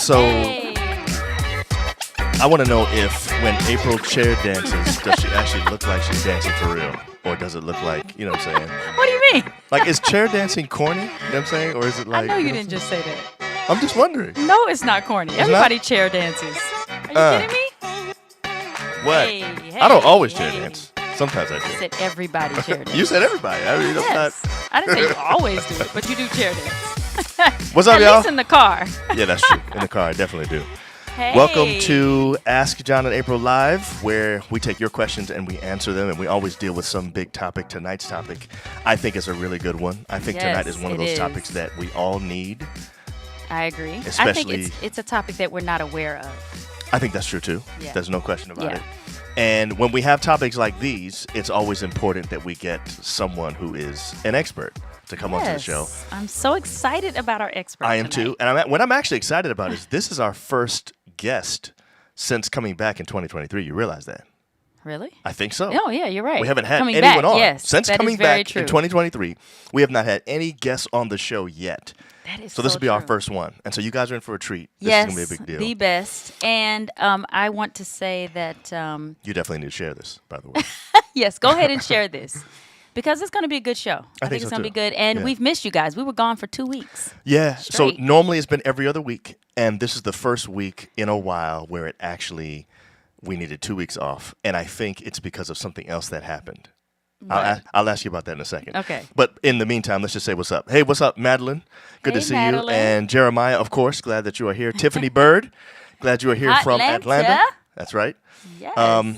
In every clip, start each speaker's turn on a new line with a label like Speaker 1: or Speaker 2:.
Speaker 1: So
Speaker 2: Hey.
Speaker 1: I want to know if when April chair dances, does she actually look like she's dancing for real? Or does it look like, you know what I'm saying?
Speaker 2: What do you mean?
Speaker 1: Like, is chair dancing corny? You know what I'm saying? Or is it like...
Speaker 2: I know you
Speaker 1: know
Speaker 2: didn't just say that.
Speaker 1: I'm just wondering.
Speaker 2: No, it's not corny. Everybody chair dances. Are you kidding me?
Speaker 1: What?
Speaker 2: Hey,
Speaker 1: I don't always chair
Speaker 2: hey.
Speaker 1: dance. Sometimes I
Speaker 2: I
Speaker 1: do.
Speaker 2: said everybody chair dance.
Speaker 1: You said everybody. I mean, that's
Speaker 2: Yes. I didn't say you always do it, but you do chair dance.
Speaker 1: What's up,
Speaker 2: At
Speaker 1: y'all?
Speaker 2: least in the car.
Speaker 1: Yeah, that's true. In the car, I definitely do.
Speaker 2: Hey.
Speaker 1: Welcome to Ask John and April Live, where we take your questions and we answer them, and we always deal with some big topic. Tonight's topic, I think, is a really good one. I think tonight is one of those topics that we all need.
Speaker 2: I agree.
Speaker 1: Especially,
Speaker 2: I think it's a topic that we're not aware of.
Speaker 1: I think that's true, too.
Speaker 2: Yeah.
Speaker 1: There's no question about
Speaker 2: Yeah.
Speaker 1: it. And when we have topics like these, it's always important that we get someone who is an expert to come onto the show.
Speaker 2: I'm so excited about our expert
Speaker 1: I am
Speaker 2: tonight.
Speaker 1: too. And what I'm actually excited about is this is our first guest since coming back in 2023. You realize that?
Speaker 2: Really?
Speaker 1: I think so.
Speaker 2: Oh, yeah, you're right.
Speaker 1: We haven't had
Speaker 2: coming
Speaker 1: anyone
Speaker 2: back,
Speaker 1: on.
Speaker 2: Yes,
Speaker 1: Since
Speaker 2: that
Speaker 1: coming
Speaker 2: is very
Speaker 1: back
Speaker 2: true.
Speaker 1: in 2023, we have not had any guests on the show yet.
Speaker 2: That is
Speaker 1: So this will be our
Speaker 2: true.
Speaker 1: first one. And so you guys are in for a treat. This
Speaker 2: Yes,
Speaker 1: is going to be a big deal.
Speaker 2: the best. And I want to say that,
Speaker 1: You definitely need to share this, by the way.
Speaker 2: yes, go ahead and share this. Because it's going to be a good show. I
Speaker 1: think
Speaker 2: it's
Speaker 1: so,
Speaker 2: going to be
Speaker 1: too.
Speaker 2: good. And
Speaker 1: Yeah.
Speaker 2: we've missed you guys. We were gone for 2 weeks.
Speaker 1: Yeah. So
Speaker 2: Straight.
Speaker 1: normally it's been every other week. And this is the first week in a while where it actually, we needed 2 weeks off. And I think it's because of something else that happened. I'll ask you about that in a second.
Speaker 2: Okay.
Speaker 1: But in the meantime, let's just say what's up. Hey, what's up, Madeline? Good to
Speaker 2: Hey,
Speaker 1: see
Speaker 2: Madeline.
Speaker 1: you. And Jeremiah, of course, glad that you are here. Tiffany Bird, glad you are here from Atlanta. That's right.
Speaker 2: Yes.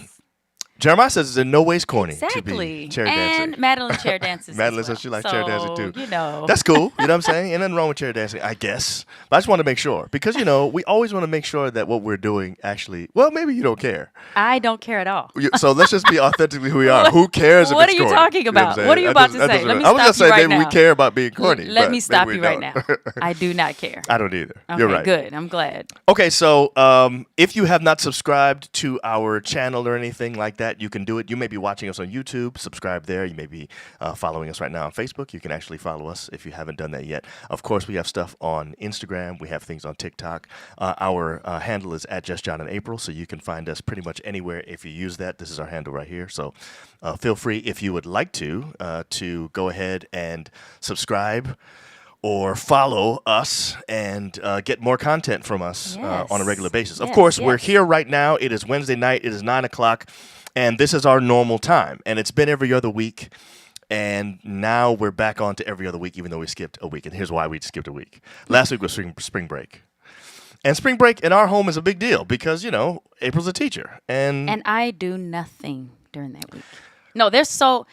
Speaker 1: Jeremiah says it's in no ways corny to
Speaker 2: Exactly.
Speaker 1: be chair dancing.
Speaker 2: And Madeline chair dances.
Speaker 1: Madeline
Speaker 2: as well.
Speaker 1: says she likes chair dancing too.
Speaker 2: You know.
Speaker 1: That's cool. You know what I'm saying? Ain't nothing wrong with chair dancing, I guess. But I just want to make sure. Because, you know, we always want to make sure that what we're doing actually, well, maybe you don't care.
Speaker 2: I don't care at all.
Speaker 1: So let's just be authentically who we are. Who cares if
Speaker 2: What
Speaker 1: it's
Speaker 2: are you
Speaker 1: corny?
Speaker 2: talking
Speaker 1: You know
Speaker 2: about?
Speaker 1: I'm
Speaker 2: What are you
Speaker 1: saying?
Speaker 2: about to
Speaker 1: That
Speaker 2: say?
Speaker 1: doesn't-
Speaker 2: Let me
Speaker 1: I was
Speaker 2: stop
Speaker 1: just
Speaker 2: you
Speaker 1: saying
Speaker 2: right
Speaker 1: maybe
Speaker 2: now.
Speaker 1: we care about being corny.
Speaker 2: Let
Speaker 1: but
Speaker 2: me stop
Speaker 1: maybe
Speaker 2: you
Speaker 1: we
Speaker 2: right
Speaker 1: don't.
Speaker 2: now. I do not care.
Speaker 1: I don't either.
Speaker 2: Okay,
Speaker 1: You're right.
Speaker 2: good. I'm glad.
Speaker 1: Okay, so if you have not subscribed to our channel or anything like that, you can do it. You may be watching us on YouTube. Subscribe there. You may be following us right now on Facebook. You can actually follow us if you haven't done that yet. Of course, we have stuff on Instagram. We have things on TikTok. Our handle is at Just John and April, so you can find us pretty much anywhere if you use that. This is our handle right here. So feel free, if you would like to go ahead and subscribe or follow us and get more content from us on a regular basis. Of course, we're here right now. It is Wednesday night. It is 9 o'clock, and this is our normal time. And it's been every other week, and now we're back on to every other week, even though we skipped a week. And here's why we skipped a week. Last week was spring break. And spring break in our home is a big deal because, you know, April's a teacher. And
Speaker 2: I do nothing during that week. No, it's so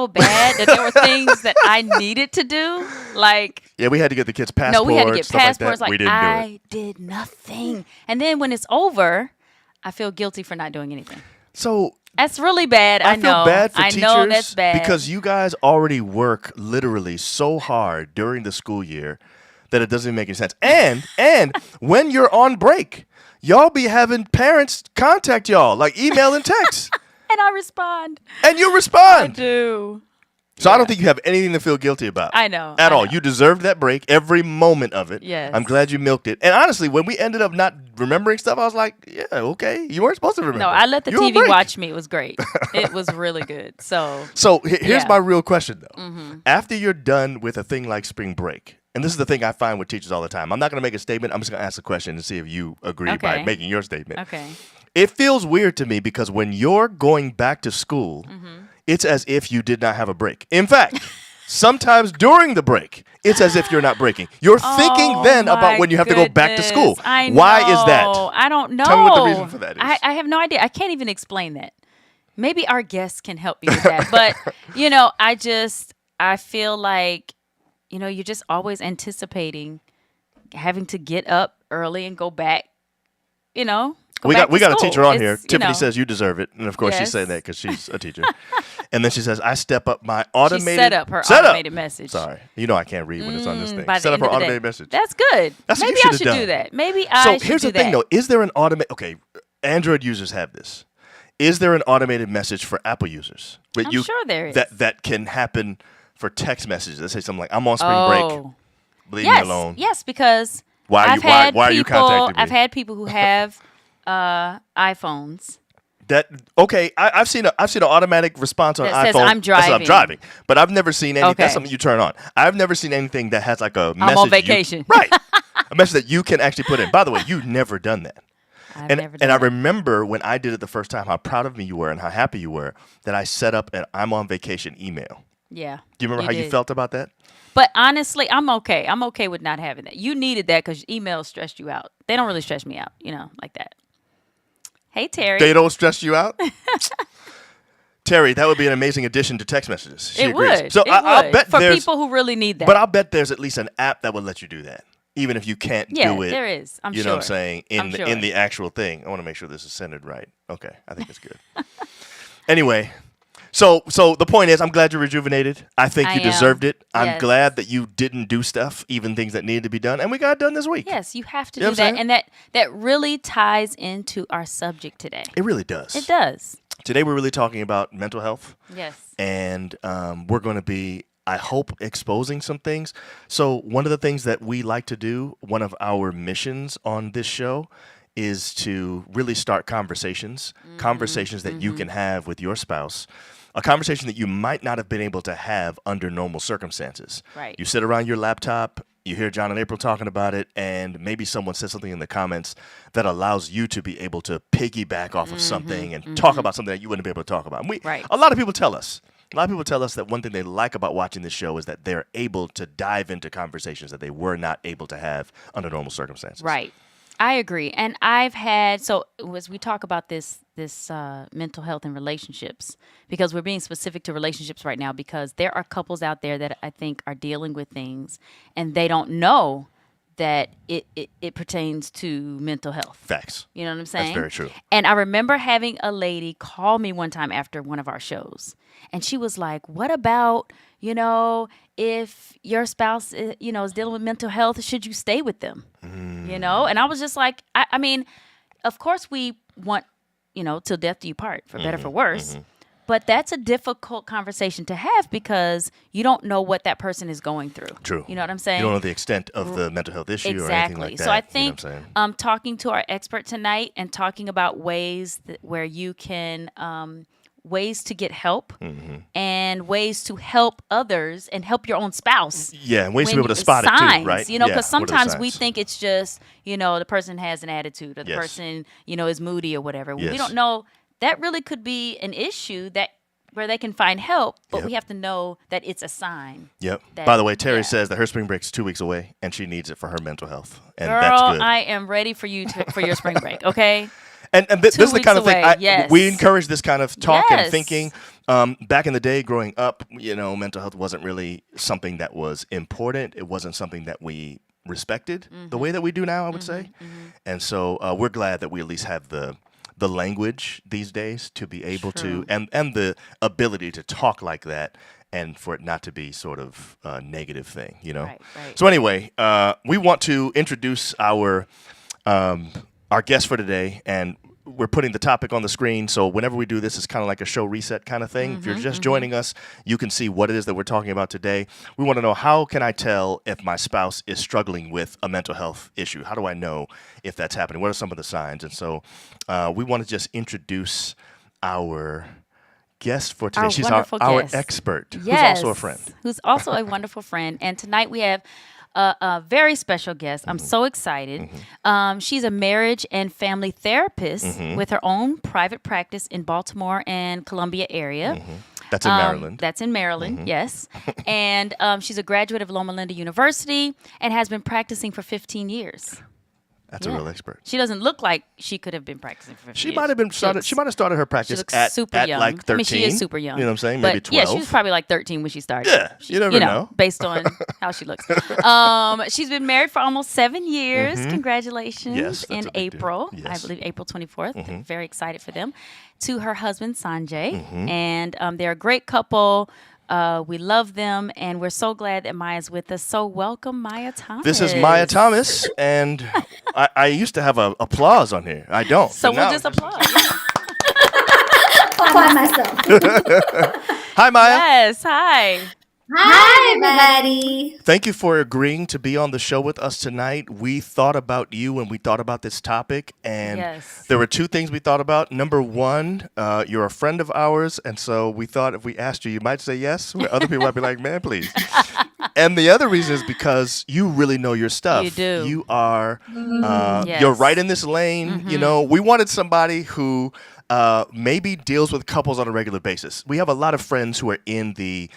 Speaker 2: bad that there were things that I needed to do. Like,
Speaker 1: yeah, we had to get the kids passports.
Speaker 2: no, we had to get
Speaker 1: stuff
Speaker 2: passports.
Speaker 1: Like that. We didn't do it.
Speaker 2: I did nothing. And then when it's over, I feel guilty for not doing anything.
Speaker 1: So
Speaker 2: That's really bad. I know.
Speaker 1: feel bad for
Speaker 2: I
Speaker 1: teachers
Speaker 2: know that's bad.
Speaker 1: because you guys already work literally so hard during the school year that it doesn't make any sense. And when you're on break, y'all be having parents contact y'all, like email and text.
Speaker 2: And I respond.
Speaker 1: And you
Speaker 2: I
Speaker 1: respond.
Speaker 2: do.
Speaker 1: So I don't think you have anything to feel guilty about.
Speaker 2: I know.
Speaker 1: At
Speaker 2: I
Speaker 1: all.
Speaker 2: know.
Speaker 1: You deserved that break, every moment of it.
Speaker 2: Yes.
Speaker 1: I'm glad you milked it. And honestly, when we ended up not remembering stuff, I was like, yeah, okay. You weren't supposed to remember.
Speaker 2: No, I let the
Speaker 1: You're on
Speaker 2: TV
Speaker 1: break.
Speaker 2: watch me. It was great. It was really good. So
Speaker 1: Here's
Speaker 2: Yeah.
Speaker 1: my real question, though. After you're done with a thing like spring break, and this is the thing I find with teachers all the time. I'm not going to make a statement. I'm just going to ask a question and see if you agree by
Speaker 2: Okay.
Speaker 1: making your statement.
Speaker 2: okay.
Speaker 1: It feels weird to me because when you're going back to school, it's as if you did not have a break. In fact, sometimes during the break, it's as if you're not breaking. You're thinking then about when you have to go back to school.
Speaker 2: I know.
Speaker 1: Why is that?
Speaker 2: I don't know.
Speaker 1: Tell me what the reason for that is.
Speaker 2: I have no idea. I can't even explain that. Maybe our guests can help me with that. But, you know, I feel like, you know, you're just always anticipating having to get up early and go back, you know.
Speaker 1: We got a teacher on here.
Speaker 2: It's, you
Speaker 1: Tiffany
Speaker 2: know,
Speaker 1: says you deserve it, and of course she's
Speaker 2: Yes.
Speaker 1: saying that because she's a teacher. And then she says, "I step up my automated."
Speaker 2: She set up her automated message.
Speaker 1: Sorry, you know I can't read when it's on this thing.
Speaker 2: By the
Speaker 1: Set up
Speaker 2: end
Speaker 1: her
Speaker 2: of the
Speaker 1: automated
Speaker 2: day.
Speaker 1: message.
Speaker 2: That's good.
Speaker 1: That's what
Speaker 2: Maybe
Speaker 1: you
Speaker 2: I
Speaker 1: should
Speaker 2: should
Speaker 1: have
Speaker 2: do
Speaker 1: done.
Speaker 2: that. Maybe
Speaker 1: So
Speaker 2: I should
Speaker 1: here's
Speaker 2: do
Speaker 1: the thing,
Speaker 2: that.
Speaker 1: though: is there an automated? Okay, Android users have this. Is there an automated message for Apple users?
Speaker 2: I'm sure there is.
Speaker 1: That can happen for text messages. Let's say something like, "I'm on spring break. Leave me
Speaker 2: yes,
Speaker 1: alone."
Speaker 2: yes, because
Speaker 1: Why are you contacting me?
Speaker 2: I've had people who have iPhones.
Speaker 1: I've seen an automatic response on
Speaker 2: That
Speaker 1: iPhone
Speaker 2: says, "I'm
Speaker 1: that says, I'm
Speaker 2: driving."
Speaker 1: driving, but I've never seen any.
Speaker 2: Okay.
Speaker 1: That's something you turn on. I've never seen anything that has like a message.
Speaker 2: I'm on vacation.
Speaker 1: Right, a message that you can actually put in. By the way, you've never done that.
Speaker 2: I've never done
Speaker 1: And I
Speaker 2: that.
Speaker 1: remember when I did it the first time, how proud of me you were and how happy you were that I set up an "I'm on vacation" email.
Speaker 2: Yeah.
Speaker 1: Do you remember how you
Speaker 2: did.
Speaker 1: felt about that?
Speaker 2: But honestly, I'm okay. I'm okay with not having that. You needed that because emails stressed you out. They don't really stress me out, like that. Hey, Terry.
Speaker 1: They don't stress you out? Terry, that would be an amazing addition to text messages. She
Speaker 2: It
Speaker 1: agrees.
Speaker 2: would.
Speaker 1: So
Speaker 2: It
Speaker 1: I'll
Speaker 2: would.
Speaker 1: bet
Speaker 2: for
Speaker 1: there's,
Speaker 2: people who really need that.
Speaker 1: but I'll bet there's at least an app that would let you do that, even if you can't
Speaker 2: yeah,
Speaker 1: do it.
Speaker 2: there is. I'm
Speaker 1: you
Speaker 2: sure.
Speaker 1: know what I'm saying?
Speaker 2: I'm sure.
Speaker 1: In the actual thing. I want to make sure this is centered right. Okay, I think it's good. Anyway, so the point is, I'm glad you're rejuvenated. I think you deserved it. I'm
Speaker 2: Yes.
Speaker 1: glad that you didn't do stuff, even things that needed to be done, and we got it done this week.
Speaker 2: Yes, you have to
Speaker 1: You know
Speaker 2: do
Speaker 1: what I'm
Speaker 2: that. And that really ties into our subject today.
Speaker 1: It really does.
Speaker 2: It does.
Speaker 1: Today we're really talking about mental health.
Speaker 2: Yes.
Speaker 1: And we're going to be, I hope, exposing some things. So one of the things that we like to do, one of our missions on this show, is to really start conversations that you can have with your spouse, a conversation that you might not have been able to have under normal circumstances.
Speaker 2: Right.
Speaker 1: You sit around your laptop, you hear John and April talking about it, and maybe someone says something in the comments that allows you to be able to piggyback off of something and talk about something that you wouldn't be able to talk about. And
Speaker 2: Right.
Speaker 1: A lot of people tell us that one thing they like about watching this show is that they're able to dive into conversations that they were not able to have under normal circumstances.
Speaker 2: Right. I agree. And I've had, so as we talk about this mental health and relationships, because we're being specific to relationships right now, because there are couples out there that I think are dealing with things and they don't know that it pertains to mental health.
Speaker 1: Facts.
Speaker 2: You know what I'm saying?
Speaker 1: That's very true.
Speaker 2: And I remember having a lady call me one time after one of our shows. And she was like, what about, if your spouse, is dealing with mental health, should you stay with them? And I was just like, I mean, of course we want, till death do you part, for better, for worse. But that's a difficult conversation to have because you don't know what that person is going through.
Speaker 1: True.
Speaker 2: You know what I'm saying?
Speaker 1: You don't know the extent of the mental health issue or anything like that.
Speaker 2: So I
Speaker 1: You know
Speaker 2: think
Speaker 1: what I'm saying?
Speaker 2: talking to our expert tonight and talking about ways where you can ways to get help and ways to help others and help your own spouse.
Speaker 1: Yeah, and ways to be able to spot
Speaker 2: signs,
Speaker 1: it too, right?
Speaker 2: Because
Speaker 1: Yeah, what are the
Speaker 2: sometimes we
Speaker 1: signs?
Speaker 2: think it's just, the person has an attitude or the
Speaker 1: Yes.
Speaker 2: person, is moody or whatever.
Speaker 1: Yes.
Speaker 2: We don't know. That really could be an issue where they can find help, but
Speaker 1: Yep.
Speaker 2: we have to know that it's a sign.
Speaker 1: Yep.
Speaker 2: that-
Speaker 1: By the way, Terry
Speaker 2: yeah.
Speaker 1: says that her spring break is 2 weeks away and she needs it for her mental health. And
Speaker 2: Girl,
Speaker 1: that's good.
Speaker 2: I am ready for you for your spring break, okay?
Speaker 1: And this is the
Speaker 2: weeks
Speaker 1: kind of thing
Speaker 2: away, yes.
Speaker 1: we encourage this kind of talk and
Speaker 2: Yes.
Speaker 1: thinking. Back in the day, growing up, mental health wasn't really something that was important. It wasn't something that we respected the way that we do now, I would say. And so we're glad that we at least have the language these days to be able
Speaker 2: True.
Speaker 1: to, and the ability to talk like that, and for it not to be sort of a negative thing,
Speaker 2: Right.
Speaker 1: So anyway, we want to introduce our guest for today, and we're putting the topic on the screen. So whenever we do this, it's kind of like a show reset kind of thing. If you're just joining us, you can see what it is that we're talking about today. We want to know, how can I tell if my spouse is struggling with a mental health issue? How do I know if that's happening? What are some of the signs? And so we want to just introduce our guest for today.
Speaker 2: Our
Speaker 1: She's
Speaker 2: wonderful
Speaker 1: our
Speaker 2: guest.
Speaker 1: expert,
Speaker 2: Yes,
Speaker 1: who's also a friend.
Speaker 2: Who's also a wonderful friend. And tonight we have a very special guest. I'm so excited. She's a marriage and family therapist with her own private practice in Baltimore and Columbia area.
Speaker 1: That's in Maryland.
Speaker 2: That's in Maryland, yes. And she's a graduate of Loma Linda University and has been practicing for 15 years.
Speaker 1: That's a real expert.
Speaker 2: She doesn't look like she could have been practicing for 15
Speaker 1: She
Speaker 2: years.
Speaker 1: might have been started. She might have started her practice
Speaker 2: looks
Speaker 1: at
Speaker 2: super young.
Speaker 1: like 13.
Speaker 2: I mean, she is super young.
Speaker 1: You know what I'm saying?
Speaker 2: But
Speaker 1: Maybe 12.
Speaker 2: yeah, she was probably like 13 when she started.
Speaker 1: Yeah, you never know.
Speaker 2: Based on how she looks. She's been married for almost 7 years. Congratulations.
Speaker 1: Yes, that's
Speaker 2: in
Speaker 1: a big deal.
Speaker 2: April.
Speaker 1: Yes.
Speaker 2: I believe April 24th. Very excited for them. To her husband, Sanjay. And they're a great couple. We love them, and we're so glad that Maya's with us. So welcome, Maya Thomas.
Speaker 1: This is Maya Thomas, and I used to have applause on here. I don't.
Speaker 2: So
Speaker 1: but
Speaker 2: we'll
Speaker 1: now-
Speaker 2: just applaud.
Speaker 3: By myself.
Speaker 1: Hi, Maya.
Speaker 2: Yes, hi.
Speaker 3: Hi, everybody.
Speaker 1: Thank you for agreeing to be on the show with us tonight. We thought about you when we thought about this topic, and
Speaker 2: Yes.
Speaker 1: there were two things we thought about. Number one, you're a friend of ours, and so we thought if we asked you, you might say yes, where other people might be like, man, please. And the other reason is because you really know your stuff.
Speaker 2: You do.
Speaker 1: You are,
Speaker 2: Yes.
Speaker 1: you're right in this lane. You know, we wanted somebody who maybe deals with couples on a regular basis. We have a lot of friends who are in the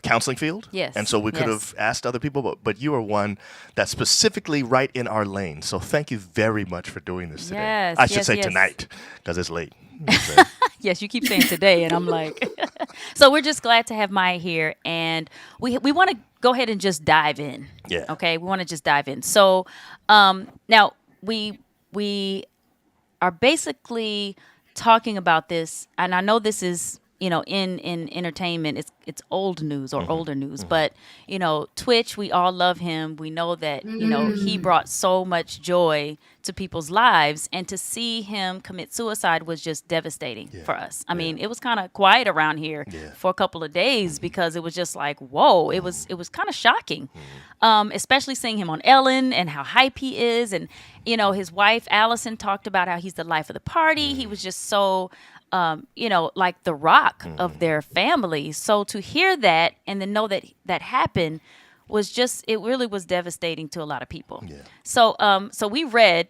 Speaker 1: counseling field.
Speaker 2: Yes,
Speaker 1: And so we could
Speaker 2: yes.
Speaker 1: have asked other people, but you are one that's specifically right in our lane. So thank you very much for doing this today.
Speaker 2: Yes,
Speaker 1: I should
Speaker 2: yes,
Speaker 1: say
Speaker 2: yes.
Speaker 1: tonight because it's late.
Speaker 2: Yes, you keep saying today, and I'm like, so we're just glad to have Maya here, and we want to go ahead and just dive in.
Speaker 1: Yeah.
Speaker 2: Okay, we want to just dive in. So, now we are basically talking about this, and I know this is in entertainment, it's old news or older news, but Twitch, we all love him. We know that he brought so much joy to people's lives, and to see him commit suicide was just devastating for us. I mean, it was kind of quiet around here for a couple of days because it was just like, whoa, it was kind of shocking, especially seeing him on Ellen and how hype he is, and his wife Allison talked about how he's the life of the party. He was just so like the rock of their family. So to hear that and then know that that happened was just, it really was devastating to a lot of people.
Speaker 1: Yeah.
Speaker 2: So we read,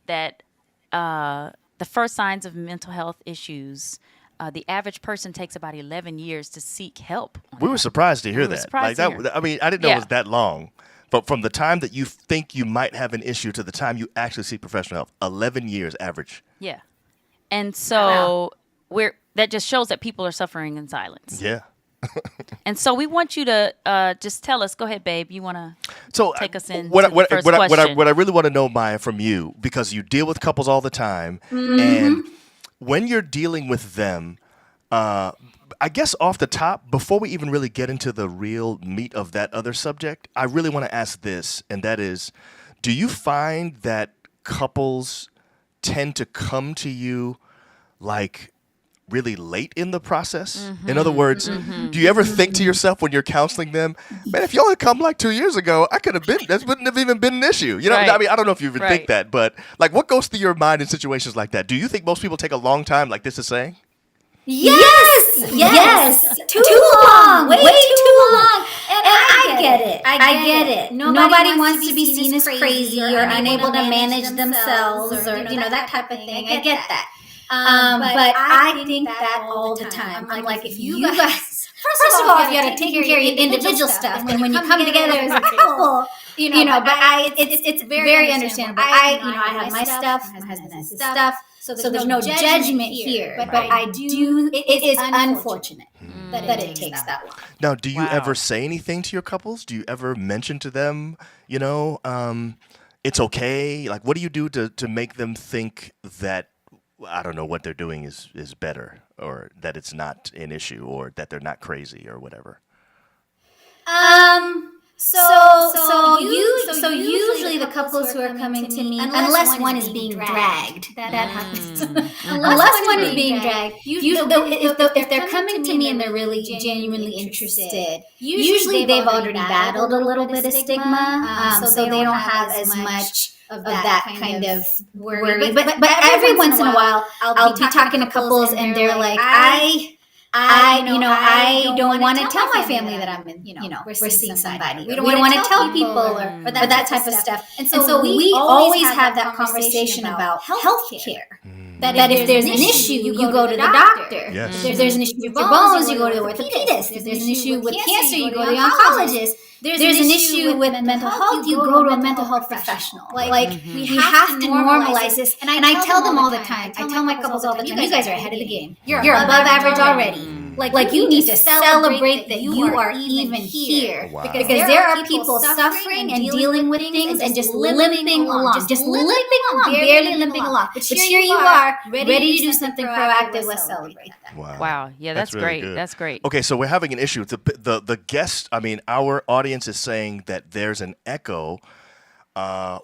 Speaker 2: that the first signs of mental health issues, the average person takes about 11 years to seek help.
Speaker 1: We were surprised to hear
Speaker 2: were
Speaker 1: that.
Speaker 2: surprised
Speaker 1: Like
Speaker 2: to
Speaker 1: that.
Speaker 2: hear.
Speaker 1: I mean, I didn't know it
Speaker 2: Yeah.
Speaker 1: was that long. But from the time that you think you might have an issue to the time you actually seek professional help, 11 years average.
Speaker 2: Yeah. And so that just shows that people are suffering in silence.
Speaker 1: Yeah.
Speaker 2: And so we want you to just tell us. Go ahead, babe. You want to
Speaker 1: So
Speaker 2: take us in
Speaker 1: what,
Speaker 2: to the first
Speaker 1: what I
Speaker 2: question.
Speaker 1: really want to know, Maya, from you, because you deal with couples all the time, and when you're dealing with them, I guess off the top, before we even really get into the real meat of that other subject, I really want to ask this, and that is, do you find that couples tend to come to you like really late in the process? In other words, do you ever think to yourself when you're counseling them, man, if y'all had come like 2 years ago, I could have been, that wouldn't have even been an issue. You know,
Speaker 2: Right.
Speaker 1: I mean, I don't know if you even think
Speaker 2: Right.
Speaker 1: that, but like what goes through your mind in situations like that? Do you think most people take a long time, like this is saying?
Speaker 3: Yes. Too long. Way too long. And I get it. I get it. Nobody wants to be seen as crazy or unable to manage themselves or, that type of thing. I get that. But I think that all the time. I'm like, if you guys, first of all, if you got to take care of your individual stuff, and when you come together as a couple, but it's very understandable. I have my stuff, my husband has his stuff, so there's no judgment here. But I do, it is unfortunate that it takes that long.
Speaker 1: Now, do you
Speaker 2: Wow.
Speaker 1: ever say anything to your couples? Do you ever mention to them, it's okay? Like, what do you do to make them think that, I don't know, what they're doing is better, or that it's not an issue, or that they're not crazy or whatever?
Speaker 3: So usually the couples who are coming to me, unless one is being dragged, that happens. Unless one is being dragged, if they're coming to me and they're really genuinely interested, usually they've already battled a little bit of stigma, so they don't have as much of that kind of worry. But every once in a while, I'll be talking to couples and they're like, I don't want to tell my family that I'm in, we're seeing somebody. We don't want to tell people or that type of stuff. And so we always have that conversation about health care. That if there's an issue, you go to the doctor.
Speaker 1: Yes.
Speaker 3: If there's an issue with your bones, you go to the orthopedist. If there's an issue with cancer, you go to the oncologist. There's an issue with mental health, you go to a mental health professional. We have to normalize this. And I tell them all the time. I tell my couples all the time, you guys are ahead of the game. You're above average already. Like you need to celebrate that you are even here.
Speaker 1: Wow.
Speaker 3: Because there are people suffering and dealing with things and just limping along. Barely limping along. But here you are, ready to do something proactive. Let's celebrate that.
Speaker 2: Wow. Yeah, that's
Speaker 1: really
Speaker 2: great.
Speaker 1: good.
Speaker 2: That's great.
Speaker 1: Okay, so we're having an issue. The guest, I mean, our audience is saying that there's an echo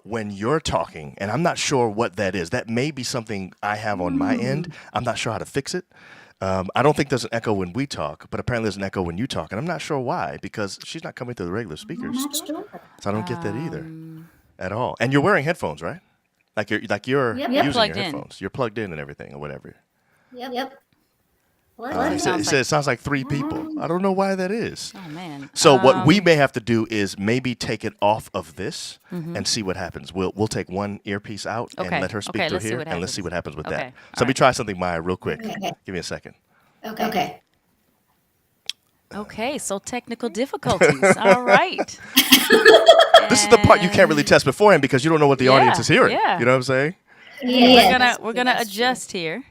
Speaker 1: when you're talking, and I'm not sure what that is. That may be something I have on my end. I'm not sure how to fix it. I don't think there's an echo when we talk, but apparently there's an echo when you talk, and I'm not sure why because she's not coming through the regular
Speaker 3: I'm
Speaker 1: speakers,
Speaker 3: not sure.
Speaker 1: so I don't get that either at all. And you're wearing headphones, right? Like you're
Speaker 3: Yep.
Speaker 1: using
Speaker 2: Plugged
Speaker 1: your
Speaker 2: in.
Speaker 1: headphones. You're plugged in and everything or whatever.
Speaker 3: Yep. What?
Speaker 1: It says it sounds like three people. I don't know why that is.
Speaker 2: Oh man.
Speaker 1: So what we may have to do is maybe take it off of this and see what happens. We'll take one earpiece out and
Speaker 2: Okay.
Speaker 1: let her speak
Speaker 2: Okay,
Speaker 1: through
Speaker 2: let's see
Speaker 1: here,
Speaker 2: what
Speaker 1: and let's see
Speaker 2: happens.
Speaker 1: what happens with
Speaker 2: Okay.
Speaker 1: that.
Speaker 2: All
Speaker 1: So let me
Speaker 2: right.
Speaker 1: try something, Maya, real quick.
Speaker 3: Okay.
Speaker 1: Give me a second.
Speaker 3: Okay.
Speaker 2: Okay, so technical difficulties. All right.
Speaker 1: This is the part you can't really test beforehand because you don't know what the audience
Speaker 2: Yeah,
Speaker 1: is hearing.
Speaker 2: yeah.
Speaker 1: You know what I'm saying?
Speaker 3: Yeah.
Speaker 2: We're gonna adjust here.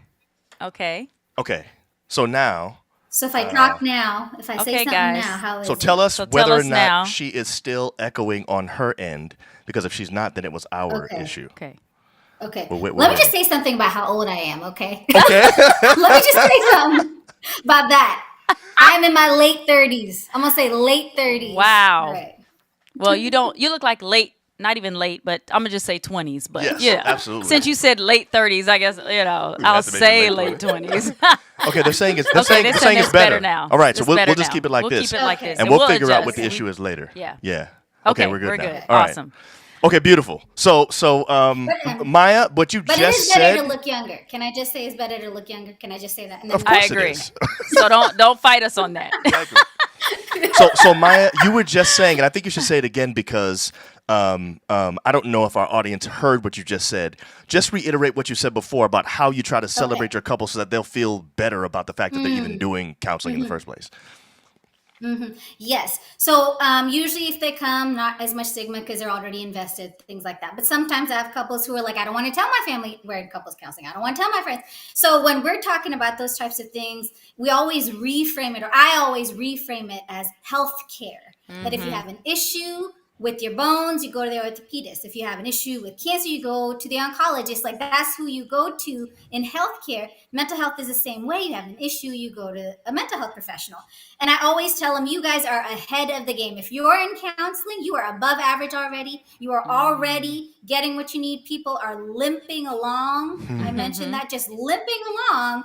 Speaker 2: Okay.
Speaker 1: Okay. So now,
Speaker 3: So if I talk now, if I say
Speaker 2: Okay,
Speaker 3: something
Speaker 2: guys.
Speaker 3: now, how is
Speaker 1: so
Speaker 3: it?
Speaker 1: tell us
Speaker 2: So tell
Speaker 1: whether or
Speaker 2: us
Speaker 1: not
Speaker 2: now.
Speaker 1: she is still echoing on her end, because if she's not, then it was our
Speaker 3: Okay.
Speaker 1: issue.
Speaker 2: Okay.
Speaker 3: Okay.
Speaker 1: We're
Speaker 3: Let me just
Speaker 1: ready.
Speaker 3: say something about how old I am, okay?
Speaker 1: Okay.
Speaker 3: Let me just say something about that. I'm in my late 30s. I'm going to say late 30s.
Speaker 2: Wow.
Speaker 3: All right.
Speaker 2: Well, you look like late, not even late, but I'm gonna just say 20s. But
Speaker 1: Yes,
Speaker 2: yeah,
Speaker 1: absolutely.
Speaker 2: Since you said late 30s, I guess I'll
Speaker 1: have to make it
Speaker 2: say
Speaker 1: late
Speaker 2: late 20s.
Speaker 1: Okay, they're saying it's
Speaker 2: Okay,
Speaker 1: they're
Speaker 2: they're
Speaker 1: saying it's better
Speaker 2: now.
Speaker 1: All right, so
Speaker 2: It's
Speaker 1: we'll
Speaker 2: better
Speaker 1: just
Speaker 2: now.
Speaker 1: keep it like
Speaker 2: We'll
Speaker 1: this,
Speaker 2: keep it like
Speaker 3: Okay.
Speaker 2: this,
Speaker 1: and we'll figure out
Speaker 2: adjust.
Speaker 1: what the issue is later.
Speaker 2: Yeah.
Speaker 1: Yeah.
Speaker 2: Okay,
Speaker 1: we're good now.
Speaker 2: good.
Speaker 1: All right.
Speaker 2: Awesome.
Speaker 1: Okay, beautiful. So Maya, what you
Speaker 3: But it
Speaker 1: just
Speaker 3: is better
Speaker 1: said.
Speaker 3: to look younger. Can I just say it's better to look younger? Can I just say that? And
Speaker 1: Of
Speaker 3: then
Speaker 1: course
Speaker 2: I agree.
Speaker 1: it is.
Speaker 2: So don't fight us on that.
Speaker 1: So Maya, you were just saying, and I think you should say it again because I don't know if our audience heard what you just said. Just reiterate what you said before about how you try to celebrate your couple so that they'll feel better about the fact that they're even doing counseling in the first place.
Speaker 3: Yes. So usually if they come, not as much stigma because they're already invested, things like that. But sometimes I have couples who are like, I don't want to tell my family we're in couples counseling. I don't want to tell my friends. So when we're talking about those types of things, we always reframe it, or I always reframe it as health care. That if you have an issue with your bones, you go to the orthopedist. If you have an issue with cancer, you go to the oncologist. Like that's who you go to in healthcare. Mental health is the same way. You have an issue, you go to a mental health professional. And I always tell them, you guys are ahead of the game. If you're in counseling, you are above average already. You are already getting what you need. People are limping along. I mentioned that, just limping along,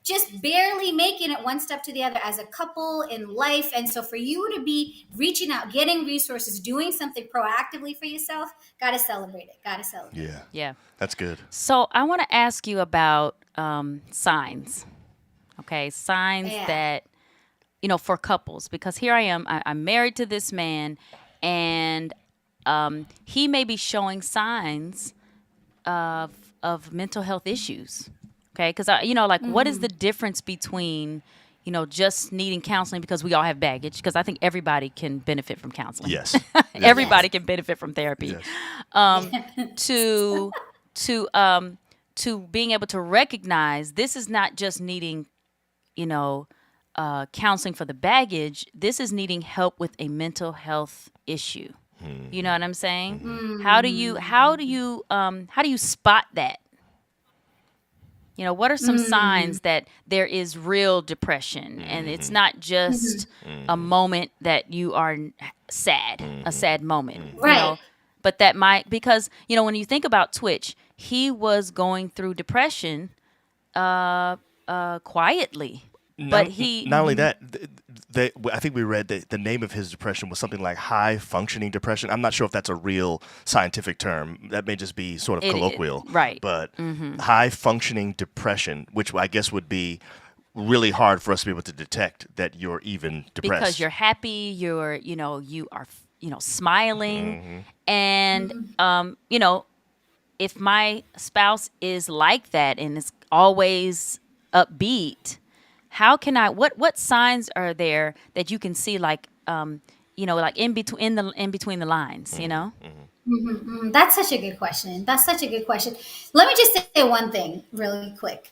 Speaker 3: just barely making it one step to the other as a couple in life. And so for you to be reaching out, getting resources, doing something proactively for yourself, gotta celebrate it. Gotta celebrate.
Speaker 1: Yeah.
Speaker 2: Yeah.
Speaker 1: That's good.
Speaker 2: So I want to ask you about signs. Okay, signs
Speaker 3: Yeah.
Speaker 2: that for couples, because here I am. I'm married to this man, and he may be showing signs of mental health issues. Okay, because what is the difference between just needing counseling because we all have baggage? Because I think everybody can benefit from counseling.
Speaker 1: Yes.
Speaker 2: Everybody can benefit from therapy.
Speaker 1: Yes.
Speaker 2: To being able to recognize this is not just needing counseling for the baggage. This is needing help with a mental health issue. You know what I'm saying? How do you spot that? What are some signs that there is real depression and it's not just a moment that you are sad, a sad moment,
Speaker 3: Right.
Speaker 2: but that might, because, when you think about Twitch, he was going through depression quietly, but he,
Speaker 1: Not only that, I think we read that the name of his depression was something like high functioning depression. I'm not sure if that's a real scientific term. That may just be sort of colloquial.
Speaker 2: right.
Speaker 1: But high functioning depression, which I guess would be really hard for us to be able to detect that you're even depressed.
Speaker 2: because you're happy, you are smiling, and if my spouse is like that and is always upbeat, how can I? What signs are there that you can see, like like in between the lines,
Speaker 3: That's such a good question. Let me just say one thing really quick.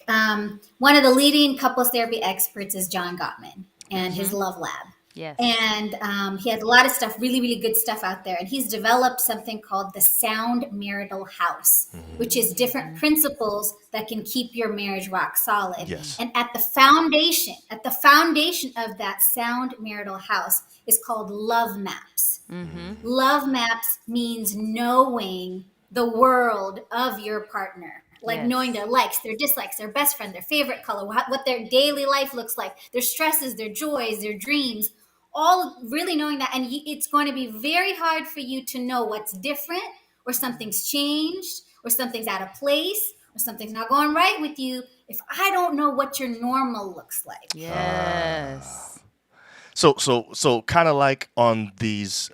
Speaker 3: One of the leading couples therapy experts is John Gottman and his Love Lab.
Speaker 2: Yes.
Speaker 3: And he has a lot of stuff, really, really good stuff out there. And he's developed something called the Sound Marital House, which is different principles that can keep your marriage rock solid.
Speaker 1: Yes.
Speaker 3: And at the foundation of that Sound Marital House is called Love Maps. Love Maps means knowing the world of your partner, like knowing their likes, their dislikes, their best friend, their favorite color, what their daily life looks like, their stresses, their joys, their dreams, all really knowing that. And it's going to be very hard for you to know what's different, or something's changed, or something's out of place, or something's not going right with you if I don't know what your normal looks like.
Speaker 2: Yes.
Speaker 1: So kind of like on these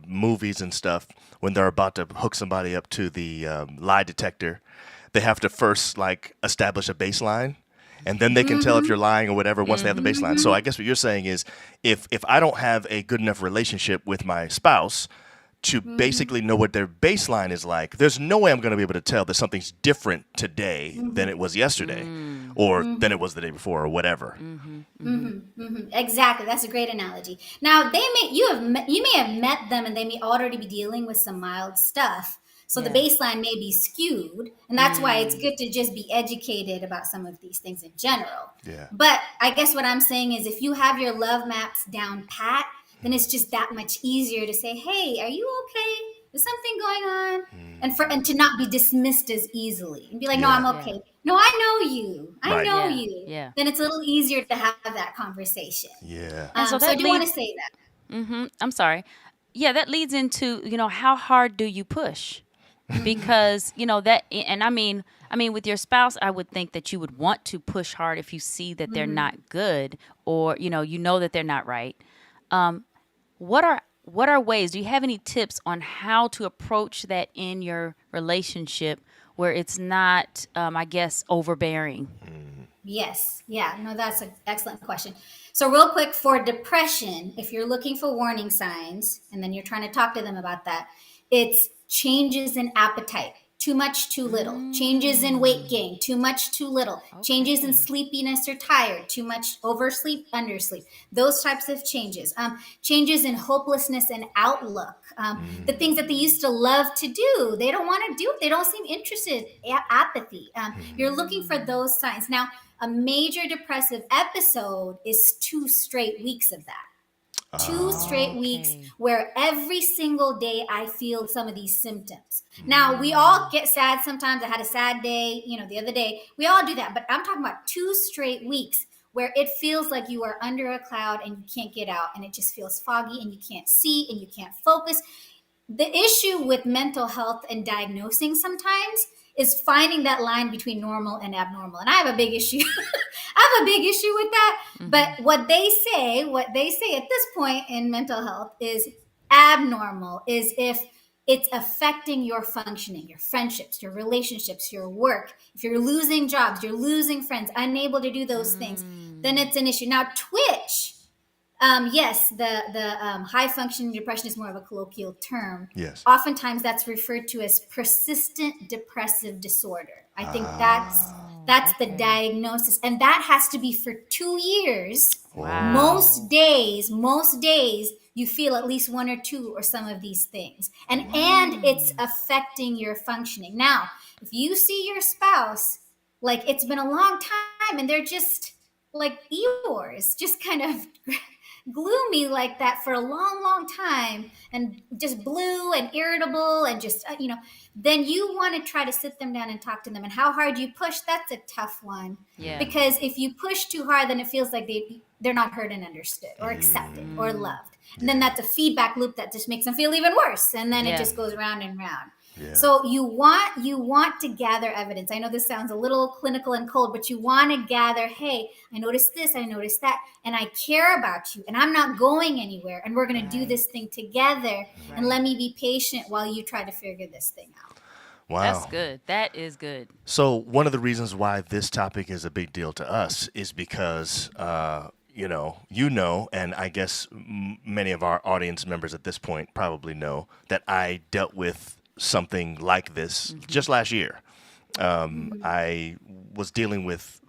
Speaker 1: movies and stuff, when they're about to hook somebody up to the lie detector, they have to first like establish a baseline, and then they can tell if you're lying or whatever once they have the baseline. So I guess what you're saying is, if I don't have a good enough relationship with my spouse to basically know what their baseline is like, there's no way I'm going to be able to tell that something's different today than it was yesterday, or than it was the day before, or whatever.
Speaker 3: Exactly, that's a great analogy. Now, you may have met them, and they may already be dealing with some mild stuff. So the baseline may be skewed, and that's why it's good to just be educated about some of these things in general.
Speaker 1: Yeah.
Speaker 3: But I guess what I'm saying is, if you have your love maps down pat, then it's just that much easier to say, "Hey, are you okay? Is something going on?" And to not be dismissed as easily, and be like, "No, I'm okay. No, I know you. I
Speaker 1: Right.
Speaker 3: know
Speaker 2: Yeah.
Speaker 3: you."
Speaker 2: Yeah.
Speaker 3: Then it's a little easier to have that conversation.
Speaker 1: Yeah.
Speaker 2: And so
Speaker 3: So
Speaker 2: that
Speaker 3: I do want to
Speaker 2: leads.
Speaker 3: say that.
Speaker 2: I'm sorry. Yeah, that leads into, how hard do you push? Because, that, and I mean, with your spouse, I would think that you would want to push hard if you see that they're not good, or, that they're not right. What are ways? Do you have any tips on how to approach that in your relationship where it's not, I guess, overbearing?
Speaker 3: Yes. Yeah. No, that's an excellent question. So, real quick, for depression, if you're looking for warning signs and then you're trying to talk to them about that, it's changes in appetite, too much, too little. Changes in weight gain, too much, too little. Changes in sleepiness or tired, too much, oversleep, undersleep. Those types of changes. Changes in hopelessness and outlook. The things that they used to love to do, they don't want to do it. They don't seem interested. Apathy. You're looking for those signs. Now, a major depressive episode is 2 straight weeks of that. 2 straight weeks where every single day I feel some of these symptoms. Now, we all get sad sometimes. I had a sad day, the other day. We all do that. But I'm talking about 2 straight weeks where it feels like you are under a cloud and you can't get out, and it just feels foggy and you can't see and you can't focus. The issue with mental health and diagnosing sometimes is finding that line between normal and abnormal. And I have a big issue. I have a big issue with that. But what they say at this point in mental health is abnormal is if it's affecting your functioning, your friendships, your relationships, your work. If you're losing jobs, you're losing friends, unable to do those things, then it's an issue. Now, Twitch, yes, the high functioning depression is more of a colloquial term.
Speaker 1: Yes.
Speaker 3: Oftentimes that's referred to as persistent depressive disorder. I think that's the diagnosis, and that has to be for 2 years.
Speaker 2: Wow.
Speaker 3: Most days you feel at least 1 or 2 or some of these things, and it's affecting your functioning. Now, if you see your spouse like it's been a long time and they're just like Eeyores, just kind of gloomy like that for a long time, and just blue and irritable and just then you want to try to sit them down and talk to them. And how hard you push, that's a tough one. Because if you push too hard, then it feels like they're not heard and understood or accepted or loved, and then that's a feedback loop that just makes them feel even worse, and then it just goes round and round. So you want to gather evidence. I know this sounds a little clinical and cold, but you want to gather, hey, I noticed this, I noticed that, and I care about you, and I'm not going anywhere, and we're going to do this thing together, and let me be patient while you try to figure this thing out.
Speaker 1: Wow.
Speaker 2: That's good. That is good.
Speaker 1: So one of the reasons why this topic is a big deal to us is because, and I guess many of our audience members at this point probably know that I dealt with something like this just last year. I was dealing with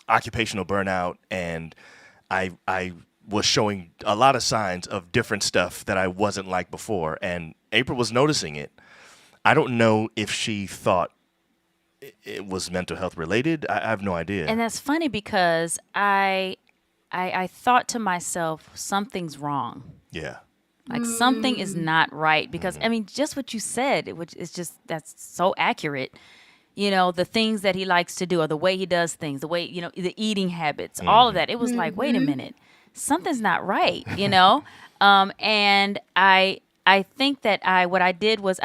Speaker 1: occupational burnout, and I was showing a lot of signs of different stuff that I wasn't like before, and April was noticing it. I don't know if she thought it was mental health related. I have no idea.
Speaker 2: And that's funny because I thought to myself, something's wrong.
Speaker 1: Yeah.
Speaker 2: Like something is not right, because I mean, just what you said, which is just, that's so accurate. the things that he likes to do or the way he does things, the way, the eating habits, all of that. It was like, wait a minute, something's not right. And I think that what I did was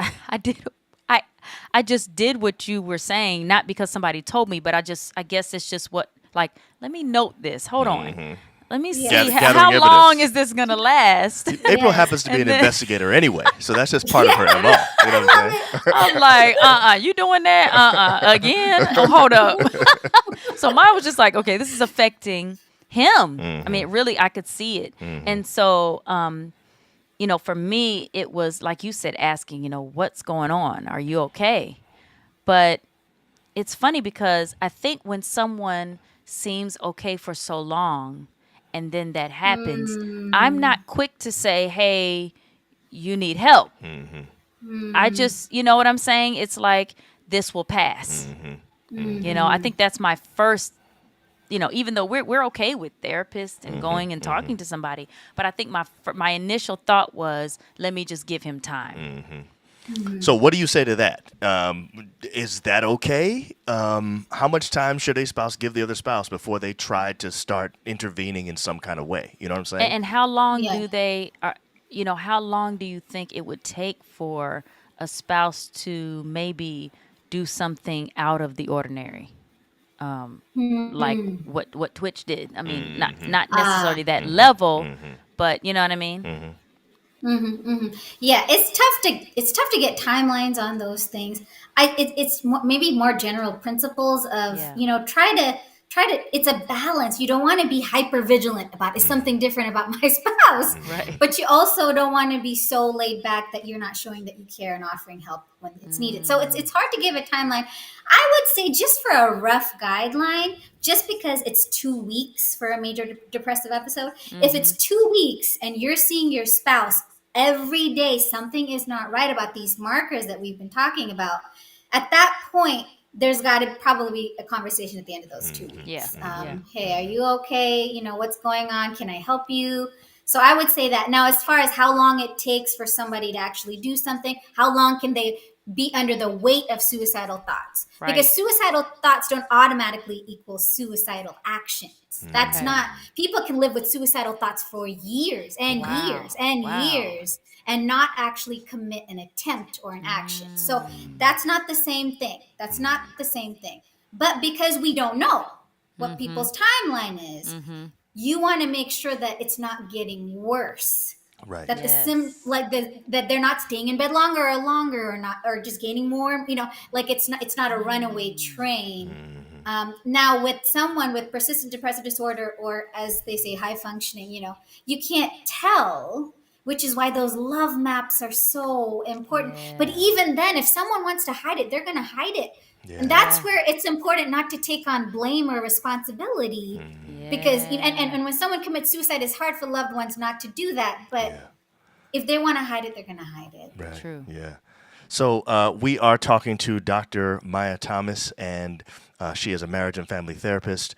Speaker 2: I just did what you were saying, not because somebody told me, but I guess it's just let me note this. Hold on. Let me see
Speaker 1: Gathering
Speaker 2: how
Speaker 1: evidence.
Speaker 2: long is this going to last?
Speaker 1: April happens to be an investigator anyway, so that's just part of her MO. You know what I'm saying?
Speaker 2: I'm like, you doing that? Again? Oh, hold up. So mine was just like, okay, this is affecting him. I mean, really, I could see it. And so, for me, it was like you said, asking, what's going on? Are you okay? But it's funny because I think when someone seems okay for so long and then that happens, I'm not quick to say, hey, you need help. I just, you know what I'm saying? It's like, this will pass. I think that's my first, even though we're okay with therapists and going and talking to somebody, but I think my initial thought was, let me just give him time.
Speaker 1: So what do you say to that? Is that okay? How much time should a spouse give the other spouse before they try to start intervening in some kind of way? You know what I'm saying?
Speaker 2: And how long how long do you think it would take for a spouse to maybe do something out of the ordinary? Like what Twitch did. I mean, not necessarily that level, but you know what I mean?
Speaker 3: Yeah, it's tough to get timelines on those things. Maybe more general principles of try to it's a balance. You don't want to be hyper vigilant about is something different about my spouse,
Speaker 2: Right.
Speaker 3: but you also don't want to be so laid back that you're not showing that you care and offering help when it's needed. So it's hard to give a timeline. I would say just for a rough guideline, just because it's 2 weeks for a major depressive episode, if it's 2 weeks and you're seeing your spouse every day, something is not right about these markers that we've been talking about. At that point, there's got to probably be a conversation at the end of those 2 weeks.
Speaker 2: Yeah.
Speaker 3: Hey, are you okay? What's going on? Can I help you? So I would say that. Now, as far as how long it takes for somebody to actually do something, how long can they be under the weight of suicidal thoughts?
Speaker 2: Right.
Speaker 3: Because suicidal thoughts don't automatically equal suicidal actions. That's not, people can live with suicidal thoughts for years and years and years and not actually commit an attempt or an action. So that's not the same thing. That's not the same thing. But because we don't know what people's timeline is, you want to make sure that it's not getting worse.
Speaker 1: Right.
Speaker 3: That that they're not staying in bed longer or not, or just gaining more, like it's not a runaway train. Now with someone with persistent depressive disorder, or as they say, high functioning, you can't tell, which is why those love maps are so important. But even then, if someone wants to hide it, they're going to hide it. And that's where it's important not to take on blame or responsibility. Because and when someone commits suicide, it's hard for loved ones not to do that. But if they want to hide it, they're going to hide it.
Speaker 1: Right.
Speaker 2: True.
Speaker 1: Yeah. So we are talking to Dr. Maya Thomas, and she is a marriage and family therapist.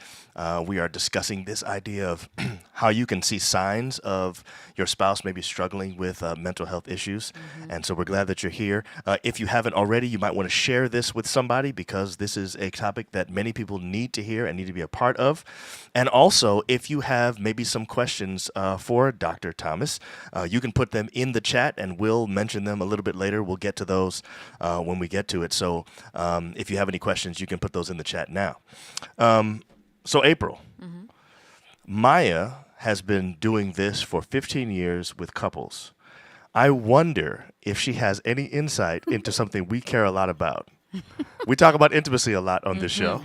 Speaker 1: We are discussing this idea of how you can see signs of your spouse maybe struggling with mental health issues. And so we're glad that you're here. If you haven't already, you might want to share this with somebody, because this is a topic that many people need to hear and need to be a part of. And also, if you have maybe some questions for Dr. Thomas, you can put them in the chat and we'll mention them a little bit later. We'll get to those when we get to it. So if you have any questions, you can put those in the chat now. So April, Maya has been doing this for 15 years with couples. I wonder if she has any insight into something we care a lot about. We talk about intimacy a lot on this show.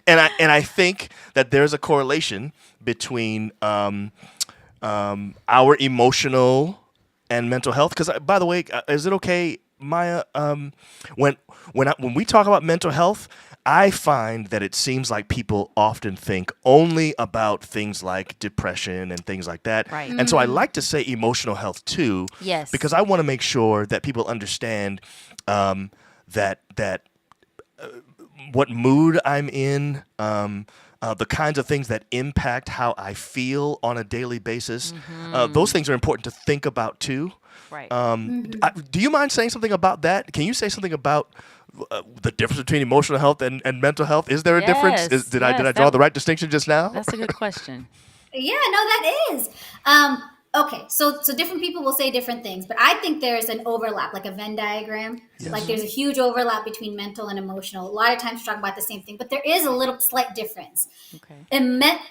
Speaker 1: And I think that there's a correlation between our emotional and mental health. Because, by the way, is it okay, Maya, when we talk about mental health, I find that it seems like people often think only about things like depression and things like that.
Speaker 2: Right.
Speaker 1: And so I like to say emotional health too.
Speaker 2: Yes.
Speaker 1: Because I want to make sure that people understand that what mood I'm in, the kinds of things that impact how I feel on a daily basis. Those things are important to think about too.
Speaker 2: Right.
Speaker 1: Do you mind saying something about that? Can you say something about the difference between emotional health and mental health? Is there a difference? Did I draw the right distinction just now?
Speaker 2: That's a good question.
Speaker 3: Yeah, no, that is. Okay, so different people will say different things, but I think there's an overlap, like a Venn diagram.
Speaker 1: Yes.
Speaker 3: Like there's a huge overlap between mental and emotional. A lot of times we talk about the same thing, but there is a little slight difference.
Speaker 2: Okay.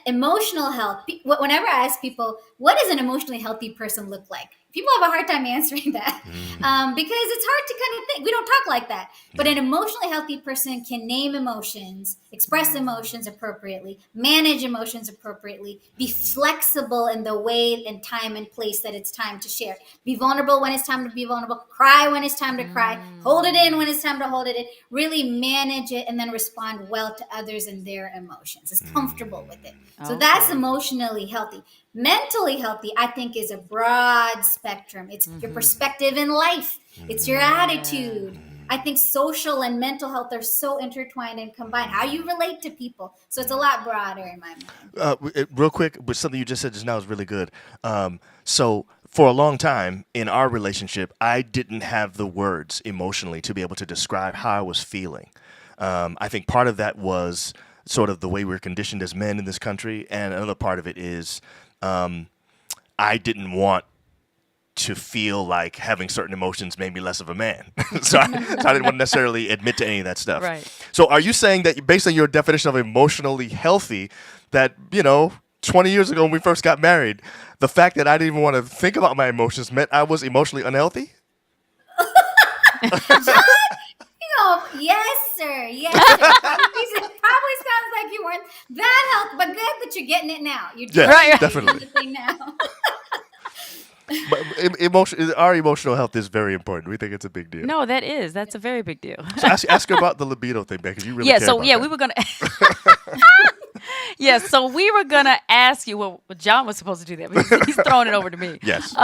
Speaker 3: Emotional health. Whenever I ask people, what does an emotionally healthy person look like? People have a hard time answering that because it's hard to kind of think. We don't talk like that. But an emotionally healthy person can name emotions, express emotions appropriately, manage emotions appropriately, be flexible in the way and time and place that it's time to share. Be vulnerable when it's time to be vulnerable. Cry when it's time to cry. Hold it in when it's time to hold it in. Really manage it and then respond well to others and their emotions. It's comfortable with it. So that's emotionally healthy. Mentally healthy, I think, is a broad spectrum. It's your perspective in life. It's your attitude. I think social and mental health are so intertwined and combined. How you relate to people. So it's a lot broader in my mind.
Speaker 1: Real quick, but something you just said just now is really good. So for a long time in our relationship, I didn't have the words emotionally to be able to describe how I was feeling. I think part of that was sort of the way we're conditioned as men in this country, and another part of it is I didn't want to feel like having certain emotions made me less of a man. so I didn't want to necessarily admit to any of that stuff.
Speaker 2: Right.
Speaker 1: So are you saying that based on your definition of emotionally healthy, that, 20 years ago when we first got married, the fact that I didn't even want to think about my emotions meant I was emotionally unhealthy?
Speaker 3: Yes, sir. Yes, sir. It probably sounds like you weren't that healthy, but good that you're getting it now. You're
Speaker 1: definitely.
Speaker 3: The thing now.
Speaker 1: But our emotional health is very important. We think it's a big deal.
Speaker 2: No, that's a very big deal.
Speaker 1: So ask her about the libido thing, because you really care about that.
Speaker 2: We were gonna. So we were gonna ask you. Well, John was supposed to do that, but he's throwing it over to me.
Speaker 1: Yes.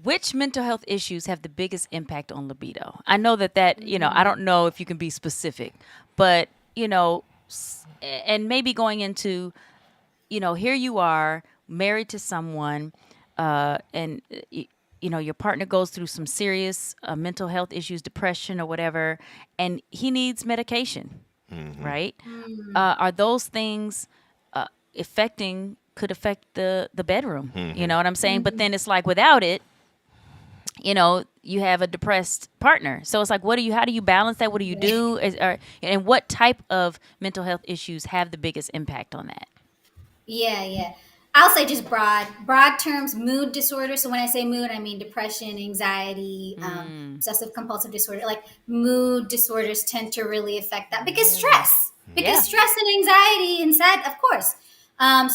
Speaker 2: Which mental health issues have the biggest impact on libido? I know that I don't know if you can be specific, but and maybe going into, here you are married to someone, and your partner goes through some serious mental health issues, depression or whatever, and he needs medication, right? Are those things could affect the bedroom? You know what I'm saying? But then it's like without it, you have a depressed partner. So it's like, how do you balance that? What do you do? And what type of mental health issues have the biggest impact on that?
Speaker 3: Yeah. I'll say just broad terms, mood disorder. So when I say mood, I mean depression, anxiety, obsessive compulsive disorder. Like mood disorders tend to really affect that because stress and anxiety and sad, of course.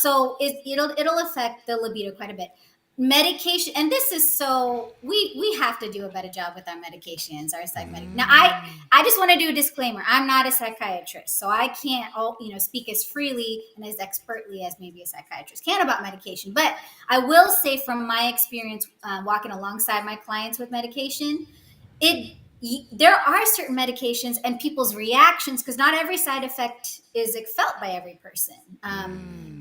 Speaker 3: So it'll affect the libido quite a bit. Medication, and this is so we have to do a better job with our medications, our psych medic. Now, I just want to do a disclaimer. I'm not a psychiatrist, so I can't speak as freely and as expertly as maybe a psychiatrist can about medication. But I will say from my experience walking alongside my clients with medication, there are certain medications and people's reactions, because not every side effect is felt by every person.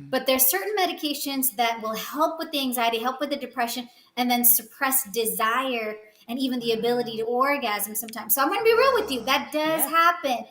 Speaker 3: But there's certain medications that will help with the anxiety, help with the depression, and then suppress desire and even the ability to orgasm sometimes. So I'm going to be real with you. That does happen.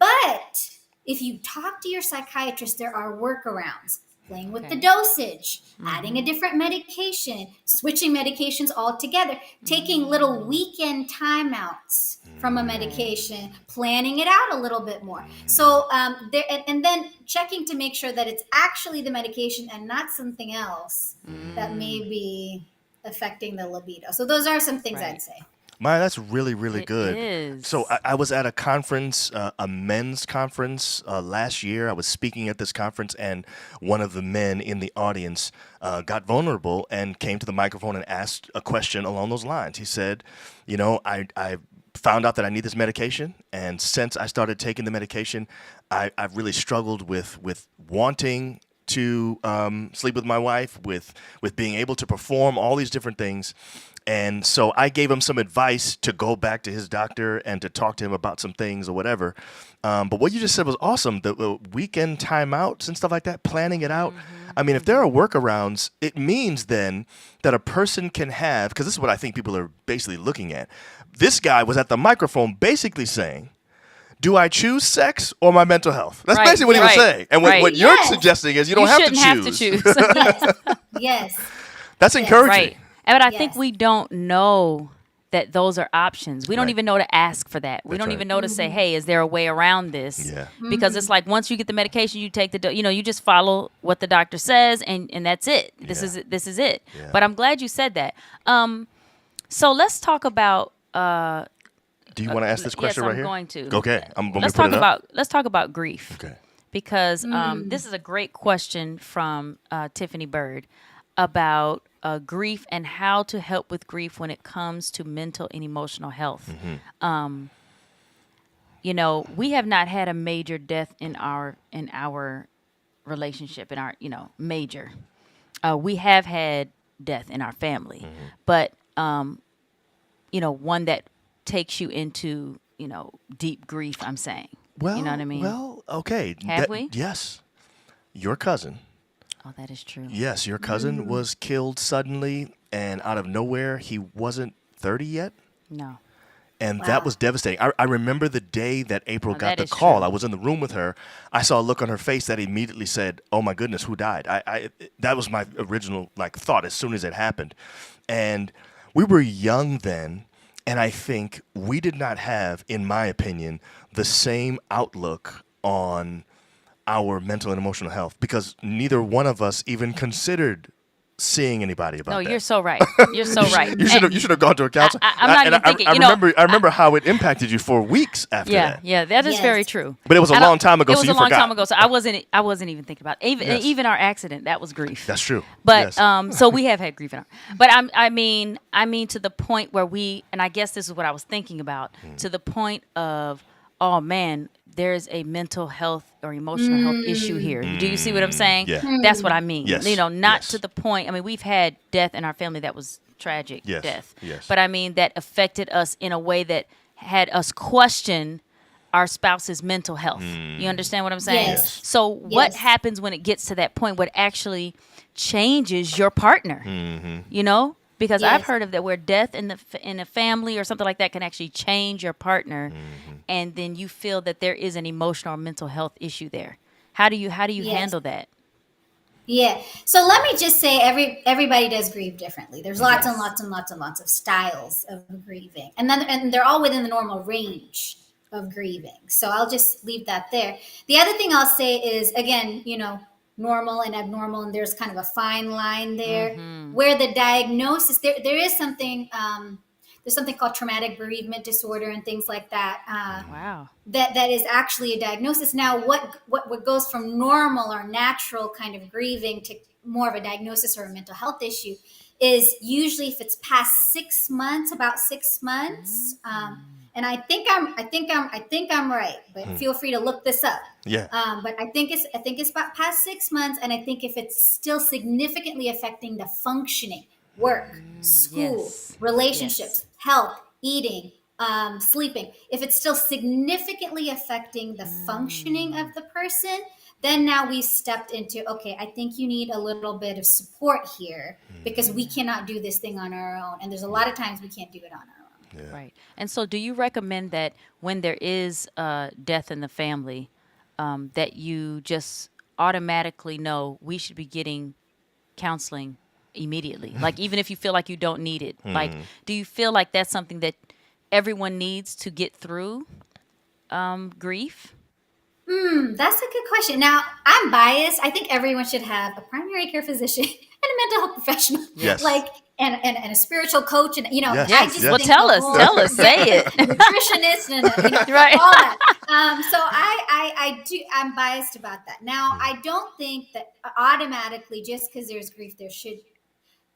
Speaker 3: But if you talk to your psychiatrist, there are workarounds. Playing with the dosage, adding a different medication, switching medications altogether, taking little weekend timeouts from a medication, planning it out a little bit more. So and then checking to make sure that it's actually the medication and not something else that may be affecting the libido. So those are some things I'd say.
Speaker 1: Maya, that's really, really good.
Speaker 2: It is.
Speaker 1: So I was at a conference, a men's conference last year. I was speaking at this conference, and one of the men in the audience got vulnerable and came to the microphone and asked a question along those lines. He said, I found out that I need this medication, and since I started taking the medication, I've really struggled with wanting to sleep with my wife, with being able to perform all these different things. And so I gave him some advice to go back to his doctor and to talk to him about some things or whatever. But what you just said was awesome. The weekend timeouts and stuff like that, planning it out. I mean, if there are workarounds, it means then that a person can have, because this is what I think people are basically looking at. This guy was at the microphone basically saying, do I choose sex or my mental health? That's
Speaker 2: Right,
Speaker 1: basically what he was saying. And
Speaker 2: right.
Speaker 1: what you're
Speaker 3: Yes.
Speaker 1: suggesting is you
Speaker 2: You
Speaker 1: don't have to
Speaker 2: shouldn't
Speaker 1: choose.
Speaker 2: have to choose.
Speaker 3: Yes.
Speaker 1: That's encouraging.
Speaker 2: Right. But I think
Speaker 3: Yes.
Speaker 2: we don't know that those are options. We don't
Speaker 1: Right.
Speaker 2: even know to ask for that. We
Speaker 1: That's
Speaker 2: don't
Speaker 1: right.
Speaker 2: even know to say, hey, is there a way around this?
Speaker 1: Yeah.
Speaker 2: Because it's like once you get the medication, you take you just follow what the doctor says and that's it. This
Speaker 1: Yeah.
Speaker 2: is it.
Speaker 1: Yeah.
Speaker 2: But I'm glad you said that. So let's talk about
Speaker 1: Do you want to ask this question
Speaker 2: yes,
Speaker 1: right
Speaker 2: I'm
Speaker 1: here?
Speaker 2: going to.
Speaker 1: Okay. I'm going
Speaker 2: let's
Speaker 1: to put
Speaker 2: talk
Speaker 1: it up.
Speaker 2: about grief.
Speaker 1: Okay.
Speaker 2: Because this is a great question from Tiffany Bird about grief and how to help with grief when it comes to mental and emotional health. We have not had a major death in our relationship, in our major. We have had death in our family, but one that takes you into deep grief. I'm saying.
Speaker 1: Well,
Speaker 2: You know what I mean?
Speaker 1: Well, okay.
Speaker 2: Have we?
Speaker 1: Yes. Your cousin.
Speaker 2: Oh, that is true.
Speaker 1: Yes, your cousin was killed suddenly and out of nowhere. He wasn't 30 yet.
Speaker 2: No.
Speaker 1: And that was devastating. I remember the day that April got
Speaker 2: that
Speaker 1: the
Speaker 2: is
Speaker 1: call.
Speaker 2: true.
Speaker 1: I was in the room with her. I saw a look on her face that immediately said, "Oh my goodness, who died?" That was my original thought as soon as it happened. And we were young then, and I think we did not have, in my opinion, the same outlook on our mental and emotional health because neither one of us even considered seeing anybody about that.
Speaker 2: No, you're so right. You're so right.
Speaker 1: You should have gone to a counselor.
Speaker 2: I'm not even thinking,
Speaker 1: I remember how it impacted you for weeks after
Speaker 2: Yeah,
Speaker 1: that.
Speaker 2: yeah, that is
Speaker 3: Yes.
Speaker 2: very true.
Speaker 1: But it was a long time ago,
Speaker 2: It
Speaker 1: so
Speaker 2: was
Speaker 1: you
Speaker 2: a long
Speaker 1: forgot.
Speaker 2: time ago, so I wasn't even thinking about it.
Speaker 1: Yes.
Speaker 2: Even our accident. That was grief.
Speaker 1: That's true.
Speaker 2: But
Speaker 1: Yes.
Speaker 2: so we have had grief in our. But I mean to the point where and I guess this is what I was thinking about, to the point of, oh man, there's a mental health or emotional health issue here. Do you see what I'm saying?
Speaker 1: Yeah.
Speaker 2: That's what I mean.
Speaker 1: Yes.
Speaker 2: Not
Speaker 1: Yes.
Speaker 2: to the point. I mean, we've had death in our family that was tragic
Speaker 1: Yes.
Speaker 2: death.
Speaker 1: Yes.
Speaker 2: But I mean that affected us in a way that had us question our spouse's mental health. You understand what I'm saying?
Speaker 3: Yes.
Speaker 2: So what
Speaker 3: Yes.
Speaker 2: happens when it gets to that point? What actually changes your partner? Because I've
Speaker 3: Yes.
Speaker 2: heard of that where death in a family or something like that can actually change your partner, and then you feel that there is an emotional or mental health issue there. How do you
Speaker 3: Yes.
Speaker 2: handle that?
Speaker 3: Yeah. So let me just say everybody does grieve differently. There's lots and
Speaker 2: Yes.
Speaker 3: lots and lots and lots of styles of grieving. And they're all within the normal range of grieving. So I'll just leave that there. The other thing I'll say is again, normal and abnormal, and there's kind of a fine line there where the diagnosis there is something there's something called traumatic bereavement disorder and things like that.
Speaker 2: Wow.
Speaker 3: That is actually a diagnosis. Now, what goes from normal or natural kind of grieving to more of a diagnosis or a mental health issue is usually if it's past 6 months, about 6 months. And I think I'm right, but feel free to look this up.
Speaker 1: Yeah.
Speaker 3: But I think it's about past 6 months, and I think if it's still significantly affecting the functioning, work, school,
Speaker 2: yes.
Speaker 3: relationships, health, eating, sleeping, if it's still significantly affecting the functioning of the person, then now we've stepped into, okay, I think you need a little bit of support here because we cannot do this thing on our own. And there's a lot of times we can't do it on our own.
Speaker 1: Yeah.
Speaker 2: Right. And so do you recommend that when there is death in the family, that you just automatically know we should be getting counseling immediately? Like, even if you feel like you don't need it, like, do you feel like that's something that everyone needs to get through grief?
Speaker 3: That's a good question. Now, I'm biased. I think everyone should have a primary care physician and a mental health professional.
Speaker 1: Yes.
Speaker 3: And a spiritual coach. And,
Speaker 1: Yes.
Speaker 3: I
Speaker 1: Yes.
Speaker 3: just
Speaker 1: Well,
Speaker 3: think
Speaker 2: tell
Speaker 3: the
Speaker 2: us,
Speaker 3: whole-
Speaker 2: say it.
Speaker 3: Nutritionist and
Speaker 2: Right.
Speaker 3: all that. So I'm biased about that. Now, I don't think that automatically just because there's grief, there should,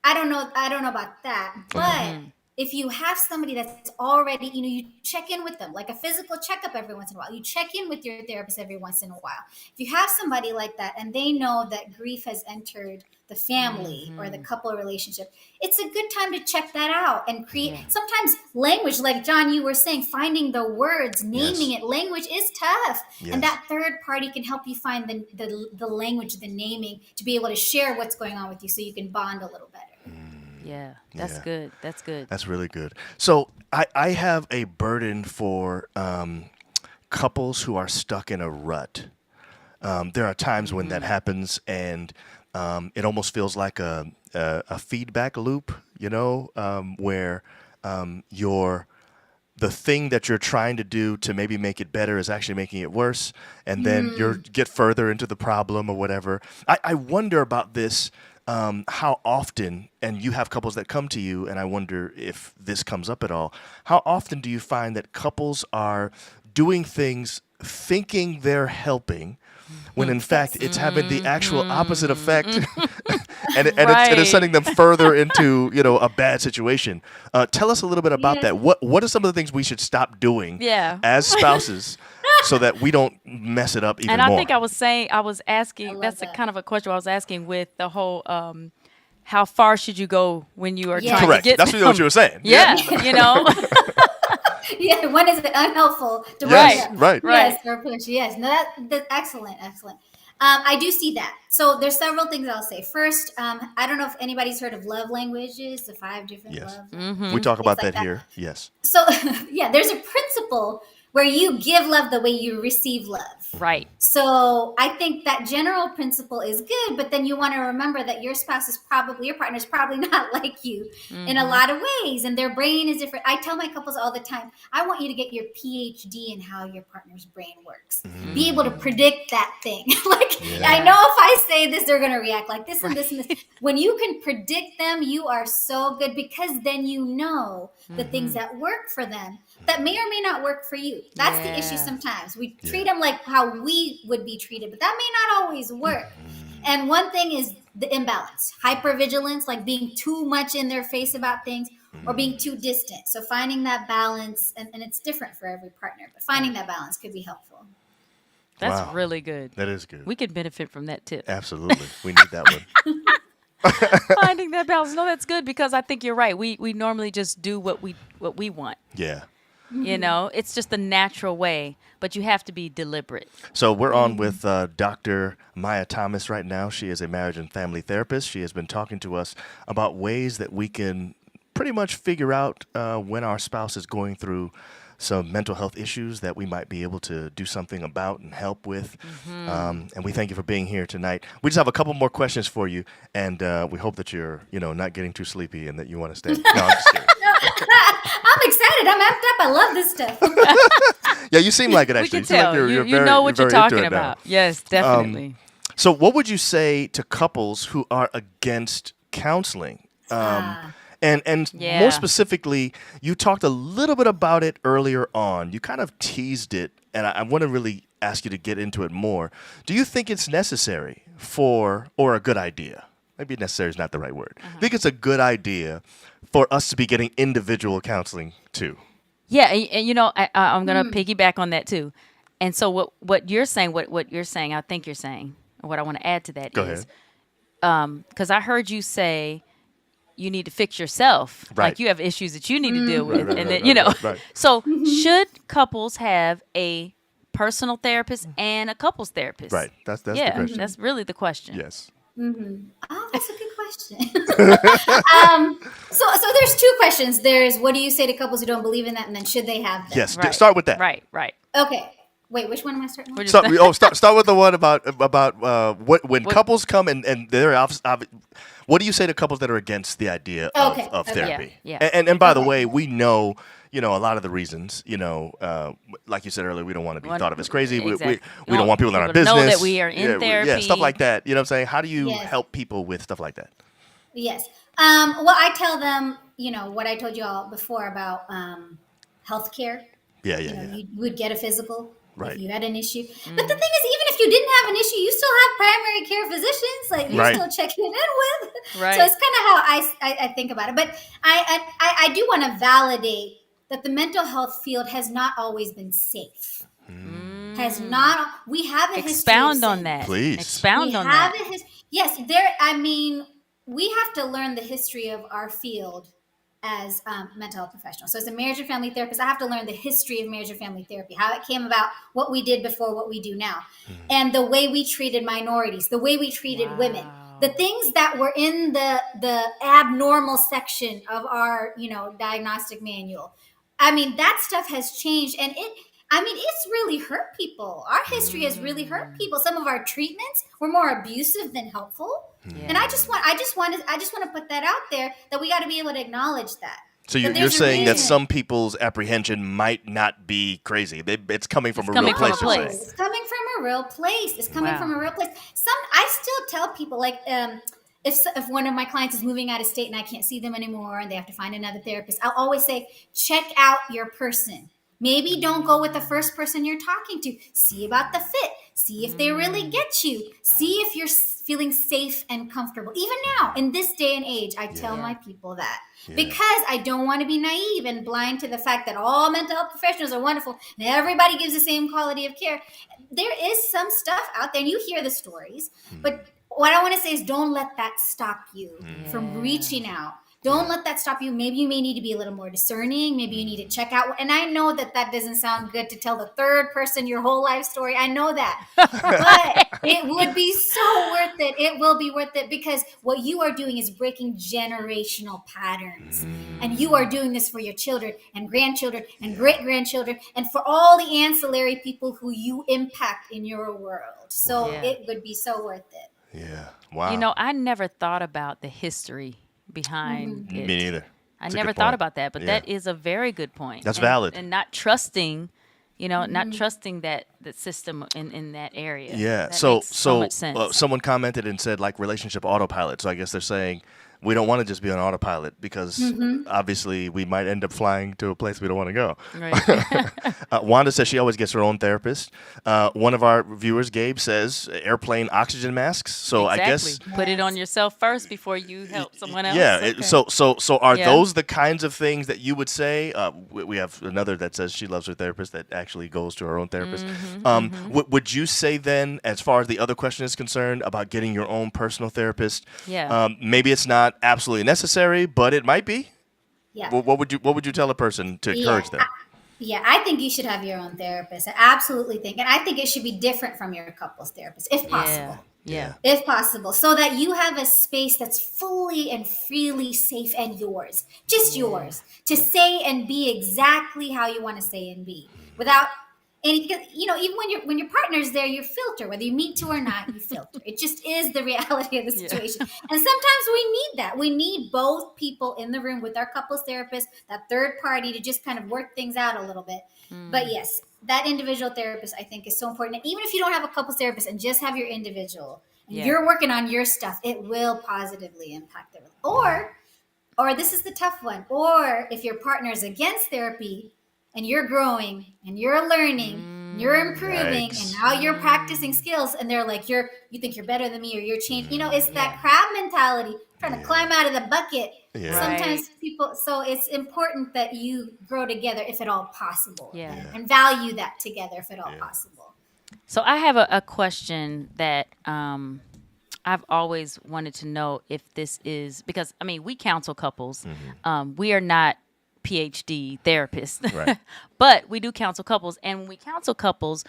Speaker 3: I don't know about that. But if you have somebody that's already, you check in with them, like a physical checkup every once in a while. You check in with your therapist every once in a while. If you have somebody like that and they know that grief has entered the family or the couple relationship, it's a good time to check that out and create sometimes language, like John, you were saying, finding the words, naming
Speaker 1: Yes.
Speaker 3: it. Language is tough.
Speaker 1: Yes.
Speaker 3: And that third party can help you find the language, the naming, to be able to share what's going on with you so you can bond a little better.
Speaker 2: Yeah, that's
Speaker 1: Yeah.
Speaker 2: good. That's good.
Speaker 1: That's really good. So I have a burden for couples who are stuck in a rut. There are times when that happens, and it almost feels like a feedback loop, where the thing that you're trying to do to maybe make it better is actually making it worse, and then you get further into the problem or whatever. I wonder about this. How often, and you have couples that come to you, and I wonder if this comes up at all. How often do you find that couples are doing things thinking they're helping, when in fact it's having the actual opposite effect, and it's sending them further into a bad situation? Tell us a little bit about that. What are some of the things we should stop doing as spouses so that we don't mess it up even more?
Speaker 2: And I think I was asking, that's
Speaker 3: that.
Speaker 2: kind of a question I was asking with the whole, how far should you go when you are trying to
Speaker 1: Correct.
Speaker 2: get
Speaker 1: That's what you were saying.
Speaker 2: Yeah,
Speaker 3: Yeah, when is it unhelpful to
Speaker 1: Yes,
Speaker 3: bring
Speaker 1: right.
Speaker 3: Yes, or push. Yes, no, that's excellent, excellent. I do see that. So there's several things I'll say. First, I don't know if anybody's heard of love languages, the 5 different
Speaker 1: Yes.
Speaker 3: love languages,
Speaker 1: We talk
Speaker 3: things
Speaker 1: about
Speaker 3: like
Speaker 1: that here. Yes.
Speaker 3: So yeah, there's a principle where you give love the way you receive love.
Speaker 2: right.
Speaker 3: So I think that general principle is good, but then you want to remember that your partner is probably not like you in a lot of ways, and their brain is different. I tell my couples all the time, I want you to get your PhD in how your partner's brain works. Be able to predict that thing. I know if I say this, they're going to react like this and this and this. When you can predict them, you are so good, because then you know the things that work for them that may or may not work for you. That's the issue sometimes. We treat them like how we would be treated, but that may not always work. And one thing is the imbalance, hypervigilance, like being too much in their face about things, or being too distant. So finding that balance, and it's different for every partner, but finding that balance could be helpful.
Speaker 2: That's
Speaker 1: Wow.
Speaker 2: really good.
Speaker 1: That is good.
Speaker 2: We could benefit from that tip.
Speaker 1: Absolutely. We need that one.
Speaker 2: Finding that balance. No, that's good, because I think you're right. We normally just do what we want.
Speaker 1: Yeah.
Speaker 2: It's just the natural way, but you have to be deliberate.
Speaker 1: So we're on with Dr. Maya Thomas right now. She is a marriage and family therapist. She has been talking to us about ways that we can pretty much figure out when our spouse is going through some mental health issues that we might be able to do something about and help with. And we thank you for being here tonight. We just have a couple more questions for you, and we hope that you're, not getting too sleepy and that you want to stay. No, I'm just kidding.
Speaker 3: I'm excited. I'm amped up. I love this stuff.
Speaker 1: Yeah, you seem like it,
Speaker 2: We
Speaker 1: actually.
Speaker 2: can
Speaker 1: You seem
Speaker 2: tell.
Speaker 1: like
Speaker 2: You
Speaker 1: very-
Speaker 2: know what
Speaker 1: you're
Speaker 2: you're
Speaker 1: very into
Speaker 2: talking
Speaker 1: it now.
Speaker 2: about. Yes, definitely.
Speaker 1: So what would you say to couples who are against counseling? And
Speaker 2: Yeah.
Speaker 1: more specifically, you talked a little bit about it earlier on. You kind of teased it, and I want to really ask you to get into it more. Do you think it's necessary or a good idea? Maybe necessary is not the right word. I think it's a good idea for us to be getting individual counseling too.
Speaker 2: Yeah, and I'm going to piggyback on that too. And so what you're saying, what you're saying, I think you're saying, and what I want to add to that
Speaker 1: Go
Speaker 2: is,
Speaker 1: ahead.
Speaker 2: because I heard you say you need to fix yourself,
Speaker 1: Right.
Speaker 2: like you have issues that you need to deal with,
Speaker 1: right,
Speaker 2: and
Speaker 1: right,
Speaker 2: then
Speaker 1: right.
Speaker 2: So should couples have a personal therapist and a couples therapist?
Speaker 1: Right. That's the
Speaker 2: Yeah,
Speaker 1: question.
Speaker 2: that's really the question.
Speaker 1: Yes.
Speaker 3: Oh, that's a good question. So there's 2 questions. There's, what do you say to couples who don't believe in that, and then should they have them?
Speaker 1: Yes.
Speaker 2: Right.
Speaker 1: Start with that.
Speaker 2: Right.
Speaker 3: Okay. Wait, which one am I starting with?
Speaker 1: Start with the one about when couples come and they're what do you say to couples that are against the idea of therapy?
Speaker 2: Yeah.
Speaker 1: And by the way, we know a lot of the reasons. Like you said earlier, we don't want to be thought of as crazy.
Speaker 2: Exactly.
Speaker 1: We don't want people in our
Speaker 2: to know
Speaker 1: business
Speaker 2: that we are in
Speaker 1: Yeah,
Speaker 2: therapy.
Speaker 1: stuff like that. You know what I'm saying? How do you
Speaker 3: Yes.
Speaker 1: help people with stuff like that?
Speaker 3: Yes. Well, I tell them, what I told you all before about healthcare.
Speaker 1: Yeah.
Speaker 3: You would get a physical.
Speaker 1: Right.
Speaker 3: if you had an issue. But the thing is, even if you didn't have an issue, you still have primary care physicians like you're
Speaker 1: Right.
Speaker 3: still checking in with.
Speaker 2: Right.
Speaker 3: So it's kind of how I think about it. But I do want to validate that the mental health field has not always been safe. Has not. We have a history of
Speaker 2: Expound on
Speaker 3: sin.
Speaker 2: that.
Speaker 1: Please.
Speaker 3: We
Speaker 2: Expound on
Speaker 3: have
Speaker 2: that.
Speaker 3: a history. Yes, there. I mean, we have to learn the history of our field as mental health professionals. So as a marriage and family therapist, I have to learn the history of marriage and family therapy, how it came about, what we did before, what we do now, and the way we treated minorities, the way we treated women, the things that were in the abnormal section of our diagnostic manual. I mean, that stuff has changed, and it's really hurt people. Our history has really hurt people. Some of our treatments were more abusive than helpful. And I just want to put that out there, that we got to be able to acknowledge that.
Speaker 1: So
Speaker 3: That
Speaker 1: you're
Speaker 3: there's a
Speaker 1: saying that
Speaker 3: reason.
Speaker 1: some people's apprehension might not be crazy. It's coming from a real
Speaker 2: coming from a
Speaker 1: place. You're saying.
Speaker 2: place.
Speaker 3: It's coming from a real place. It's coming
Speaker 2: Wow.
Speaker 3: from a real place. I still tell people, like, if one of my clients is moving out of state and I can't see them anymore and they have to find another therapist, I'll always say, check out your person. Maybe don't go with the first person you're talking to. See about the fit. See if they really get you. See if you're feeling safe and comfortable. Even now, in this day and age, I tell my people that. Because I don't want to be naive and blind to the fact that all mental health professionals are wonderful and everybody gives the same quality of care. There is some stuff out there, and you hear the stories, but what I want to say is, don't let that stop you from reaching out. Don't let that stop you. Maybe you may need to be a little more discerning. Maybe you need to check out. And I know that doesn't sound good to tell the third person your whole life story. I know that. But it would be so worth it. It will be worth it, because what you are doing is breaking generational patterns. And you are doing this for your children and grandchildren and great-grandchildren and for all the ancillary people who you impact in your world. So it would be so worth it.
Speaker 1: Yeah. Wow.
Speaker 2: I never thought about the history behind it.
Speaker 1: Me neither.
Speaker 2: I
Speaker 1: It's a
Speaker 2: never
Speaker 1: good
Speaker 2: thought
Speaker 1: point.
Speaker 2: about that, but that is a very good point.
Speaker 1: That's valid.
Speaker 2: And not trusting, not trusting that system in that area.
Speaker 1: Yeah.
Speaker 2: That
Speaker 1: So
Speaker 2: makes so much sense.
Speaker 1: someone commented and said, like, relationship autopilot. So I guess they're saying we don't want to just be on autopilot, because obviously we might end up flying to a place we don't want to go.
Speaker 2: Right.
Speaker 1: Wanda says she always gets her own therapist. One of our viewers, Gabe, says airplane oxygen masks. So I guess
Speaker 2: put it on yourself first before you help someone else.
Speaker 1: yeah.
Speaker 2: Okay.
Speaker 1: So are
Speaker 2: Yeah.
Speaker 1: those the kinds of things that you would say? We have another that says she loves her therapist that actually goes to her own therapist. Would you say then, as far as the other question is concerned, about getting your own personal therapist?
Speaker 2: Yeah.
Speaker 1: Maybe it's not absolutely necessary, but it might be.
Speaker 3: Yeah.
Speaker 1: What would you tell a person to encourage them?
Speaker 3: I think you should have your own therapist. I absolutely think. And I think it should be different from your couples therapist, if possible.
Speaker 2: Yeah.
Speaker 3: If possible, so that you have a space that's fully and freely safe and yours, just yours, to say and be exactly how you want to say and be, without any. Because even when your partner's there, you filter whether you mean to or not. You filter. It just is the reality of the situation. And sometimes we need that. We need both people in the room with our couples therapist, that third party, to just kind of work things out a little bit. But yes, that individual therapist, I think, is so important. And even if you don't have a couples therapist and just have your individual, and you're working on your stuff, it will positively impact the relationship. Or this is the tough one. Or if your partner is against therapy and you're growing and you're learning, and you're improving,
Speaker 1: Yikes.
Speaker 3: and now you're practicing skills, and they're like, you think you're better than me, or you're changing. It's that crab mentality, trying to climb out of the bucket.
Speaker 1: Yeah.
Speaker 3: Sometimes people, so it's important that you grow together if at all possible.
Speaker 2: Yeah.
Speaker 3: And value that together if at all possible.
Speaker 2: So I have a question that I've always wanted to know if this is, because we counsel couples. We are not PhD therapists,
Speaker 1: Right.
Speaker 2: but we do counsel couples, and when we counsel couples,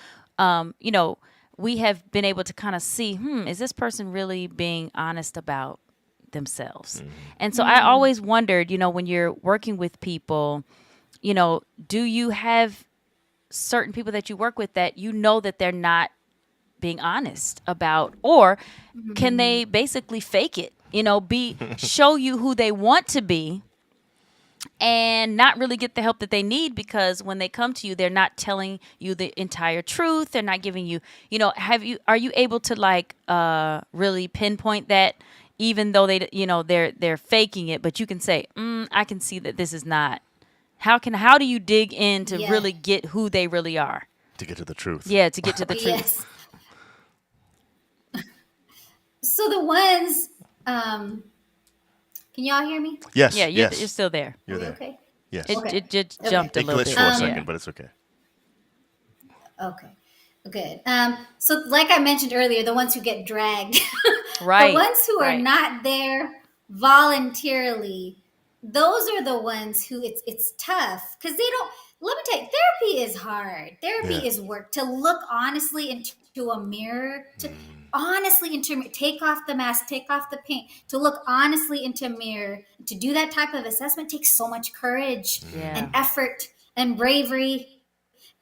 Speaker 2: we have been able to kind of see, is this person really being honest about themselves? And so I always wondered, when you're working with people, do you have certain people that you work with that that they're not being honest about, or can they basically fake it, show you who they want to be and not really get the help that they need, because when they come to you, they're not telling you the entire truth. They're not giving you, are you able to really pinpoint that, even though they're faking it, but you can say, I can see that this is not. How do you dig in to really get who they really are?
Speaker 1: To get to the truth.
Speaker 2: Yeah, to get to the truth.
Speaker 3: Yes. So the ones, can y'all hear me?
Speaker 1: Yes,
Speaker 2: Yeah, you're
Speaker 1: yes.
Speaker 2: still there.
Speaker 1: You're
Speaker 3: Are we
Speaker 1: there.
Speaker 3: okay?
Speaker 1: Yes.
Speaker 2: It
Speaker 3: Okay.
Speaker 2: it just
Speaker 3: Okay.
Speaker 2: jumped a
Speaker 1: It
Speaker 2: little
Speaker 1: glitched
Speaker 2: bit.
Speaker 1: for a
Speaker 3: Um,
Speaker 1: second,
Speaker 2: Yeah.
Speaker 1: but it's okay.
Speaker 3: Okay. Good. So like I mentioned earlier, the ones who get dragged, the
Speaker 2: Right.
Speaker 3: ones who are
Speaker 2: Right.
Speaker 3: not there voluntarily, those are the ones who it's tough because they don't. Let me tell you, therapy is hard. Therapy
Speaker 1: Yeah.
Speaker 3: is work. To look honestly into a mirror, to honestly into take off the mask, take off the paint, to look honestly into a mirror, to do that type of assessment takes so much courage
Speaker 2: Yeah.
Speaker 3: and effort and bravery.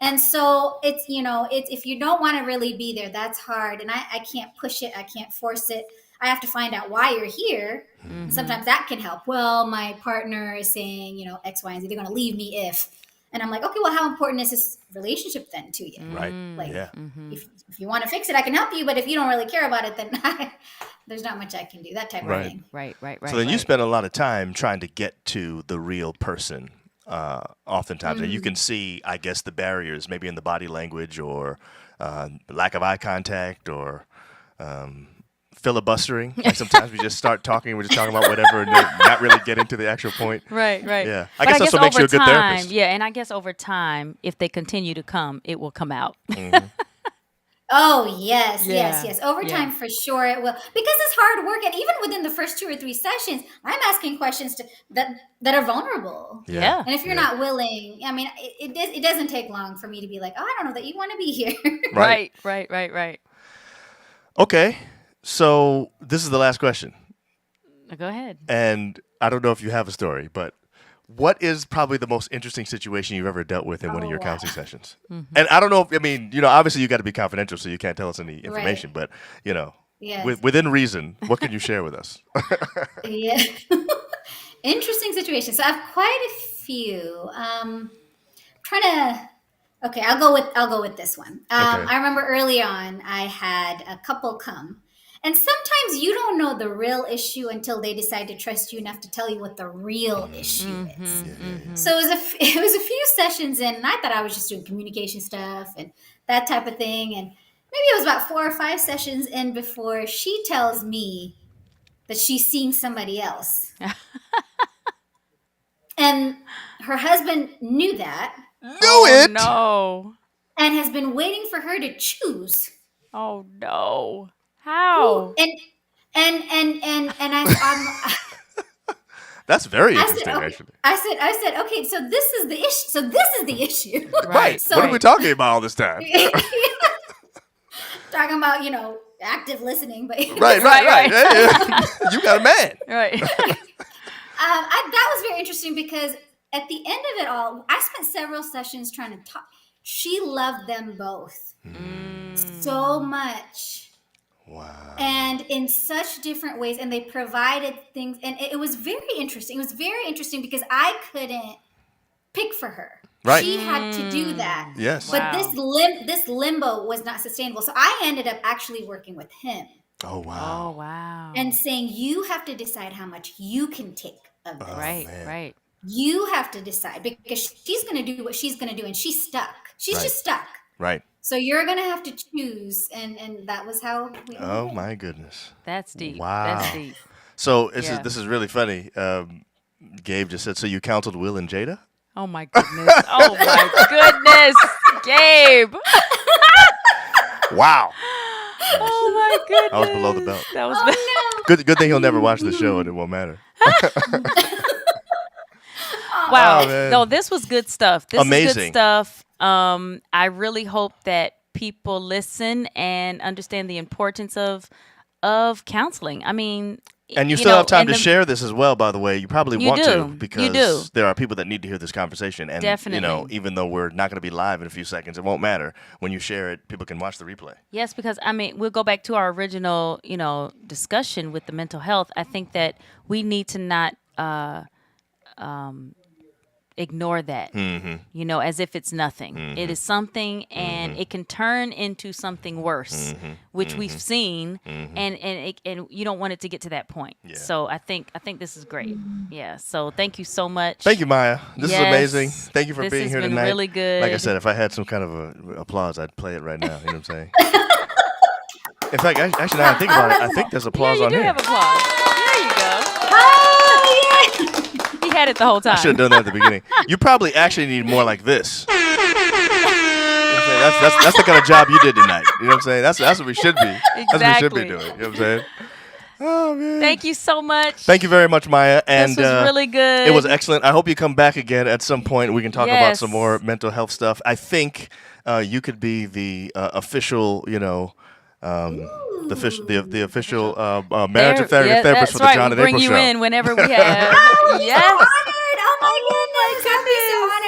Speaker 3: And so it's if you don't want to really be there, that's hard. And I can't push it, I can't force it. I have to find out why you're here. And
Speaker 2: Mm-hmm.
Speaker 3: sometimes that can help. Well, my partner is saying, X, Y, and Z, they're gonna leave me if. And I'm like, okay, well, how important is this relationship then to you?
Speaker 1: Right.
Speaker 3: Like
Speaker 1: Yeah.
Speaker 2: Mm-hmm.
Speaker 3: if you want to fix it, I can help you, but if you don't really care about it, then there's not much I can do. That type of
Speaker 1: Right.
Speaker 3: thing.
Speaker 2: Right.
Speaker 1: So then you
Speaker 2: Right.
Speaker 1: spend a lot of time trying to get to the real person, oftentimes. And you can see, I guess, the barriers, maybe in the body language or lack of eye contact or filibustering. Like sometimes we just start talking and we're just talking about whatever and not really get into the actual point.
Speaker 2: Right.
Speaker 1: Yeah. I
Speaker 2: But
Speaker 1: guess that's what makes you a good therapist.
Speaker 2: Yeah, and I guess over time, if they continue to come, it will come out.
Speaker 3: Oh yes,
Speaker 2: Yeah,
Speaker 3: yes, yes. Over
Speaker 2: yeah.
Speaker 3: time, for sure, it will because it's hard work, and even within the first 2 or 3 sessions, I'm asking questions that are vulnerable.
Speaker 2: Yeah.
Speaker 3: And if you're
Speaker 1: Yeah.
Speaker 3: not willing, I mean, it doesn't take long for me to be like, oh, I don't know that you want to be here.
Speaker 2: Right.
Speaker 1: Okay. So this is the last question.
Speaker 2: Go ahead.
Speaker 1: And I don't know if you have a story, but what is probably the most interesting situation you've ever dealt with in one of your
Speaker 3: wow.
Speaker 1: counseling sessions? And I don't know if, I mean, obviously you got to be confidential, so you can't tell us any information, but,
Speaker 3: Yes.
Speaker 1: within reason, what can you share with us?
Speaker 3: Yeah. Interesting situation. So I have quite a few. Trying to. Okay, I'll go with this one.
Speaker 1: Okay.
Speaker 3: I remember early on, I had a couple come, and sometimes you don't know the real issue until they decide to trust you enough to tell you what the real issue is. So it was a few sessions in, and I thought I was just doing communication stuff and that type of thing, and maybe it was about 4 or 5 sessions in before she tells me that she's seeing somebody else, and her husband knew that
Speaker 2: Oh no.
Speaker 3: and has been waiting for her to choose.
Speaker 2: Oh no.
Speaker 3: Who,
Speaker 2: How?
Speaker 3: and
Speaker 1: That's very
Speaker 3: I
Speaker 1: interesting,
Speaker 3: said, okay.
Speaker 1: actually.
Speaker 3: I said, okay, so this is the issue. So this is the issue.
Speaker 2: Right.
Speaker 3: So
Speaker 1: What are we talking about all this time?
Speaker 3: talking about, active listening, but
Speaker 1: Right. Hey, you got a man.
Speaker 2: Right.
Speaker 3: that was very interesting because at the end of it all, I spent several sessions trying to talk. She loved them both so much.
Speaker 1: Wow.
Speaker 3: And in such different ways, and they provided things, and it was very interesting. It was very interesting because I couldn't pick for her.
Speaker 1: Right.
Speaker 3: She had to do that.
Speaker 1: Yes.
Speaker 3: But
Speaker 2: Wow.
Speaker 3: this limbo was not sustainable. So I ended up actually working with him
Speaker 1: Oh, wow.
Speaker 2: Oh wow.
Speaker 3: and saying, you have to decide how much you can take of this.
Speaker 1: man.
Speaker 2: Right.
Speaker 3: You have to decide because she's going to do what she's going to do, and she's stuck. She's
Speaker 1: Right.
Speaker 3: just stuck.
Speaker 1: Right.
Speaker 3: So you're going to have to choose, and that was how we
Speaker 1: Oh,
Speaker 3: did it.
Speaker 1: my goodness.
Speaker 2: That's deep.
Speaker 1: Wow.
Speaker 2: That's deep.
Speaker 1: So
Speaker 2: Yeah.
Speaker 1: this is really funny. Gabe just said, so you counseled Will and Jada?
Speaker 2: Oh my goodness. Oh my goodness. Gabe.
Speaker 1: Wow.
Speaker 2: Oh my goodness.
Speaker 1: I was below the belt.
Speaker 2: That was
Speaker 3: Oh, no.
Speaker 1: Good thing he'll never watch the show and it won't matter.
Speaker 2: Wow.
Speaker 1: Oh, man.
Speaker 2: No, this was good stuff. This is
Speaker 1: Amazing.
Speaker 2: good stuff. I really hope that people listen and understand the importance of counseling. I mean,
Speaker 1: And you still have time
Speaker 2: and
Speaker 1: to share this as well, by the way. You probably
Speaker 2: You
Speaker 1: want
Speaker 2: do.
Speaker 1: to
Speaker 2: You
Speaker 1: because
Speaker 2: do.
Speaker 1: there are people that need to hear this conversation. And,
Speaker 2: Definitely.
Speaker 1: even though we're not going to be live in a few seconds, it won't matter. When you share it, people can watch the replay.
Speaker 2: Yes, because I mean, we'll go back to our original, discussion with the mental health. I think that we need to not ignore that, you know, as if it's nothing. It is something, and it can turn into something worse, which we've seen, and you don't want it to get to that point.
Speaker 1: Yeah.
Speaker 2: So I think this is great. Yeah. So thank you so much.
Speaker 1: Thank you, Maya. This is amazing. Thank you for
Speaker 2: This
Speaker 1: being
Speaker 2: has
Speaker 1: here
Speaker 2: been
Speaker 1: tonight.
Speaker 2: really good.
Speaker 1: Like I said, if I had some kind of a applause, I'd play it right now. You know what I'm saying? In fact, actually, now I think about it, I think there's applause
Speaker 2: you
Speaker 1: on
Speaker 2: do
Speaker 1: here.
Speaker 2: have applause. There you go.
Speaker 3: Oh, yeah.
Speaker 2: He had it the whole time.
Speaker 1: I should have done that at the beginning. You probably actually need more like this. You know what I'm saying? That's the kind of job you did tonight. You know what I'm saying? That's what we should be. That's what we should be
Speaker 2: Exactly.
Speaker 1: doing. You know what I'm saying? Oh man.
Speaker 2: Thank you so much.
Speaker 1: Thank you very much, Maya. And
Speaker 2: This was really good.
Speaker 1: It was excellent. I hope you come back again at some point. We can talk about
Speaker 2: Yes.
Speaker 1: some more mental health stuff. I think you could be the official, you know, the official marriage and therapist
Speaker 2: that's
Speaker 1: for the
Speaker 2: right.
Speaker 1: John
Speaker 2: We'll
Speaker 1: and
Speaker 2: bring
Speaker 1: April
Speaker 2: you
Speaker 1: show.
Speaker 2: in whenever we have. Yes.
Speaker 3: Honored. Oh my goodness. I'd be so honored.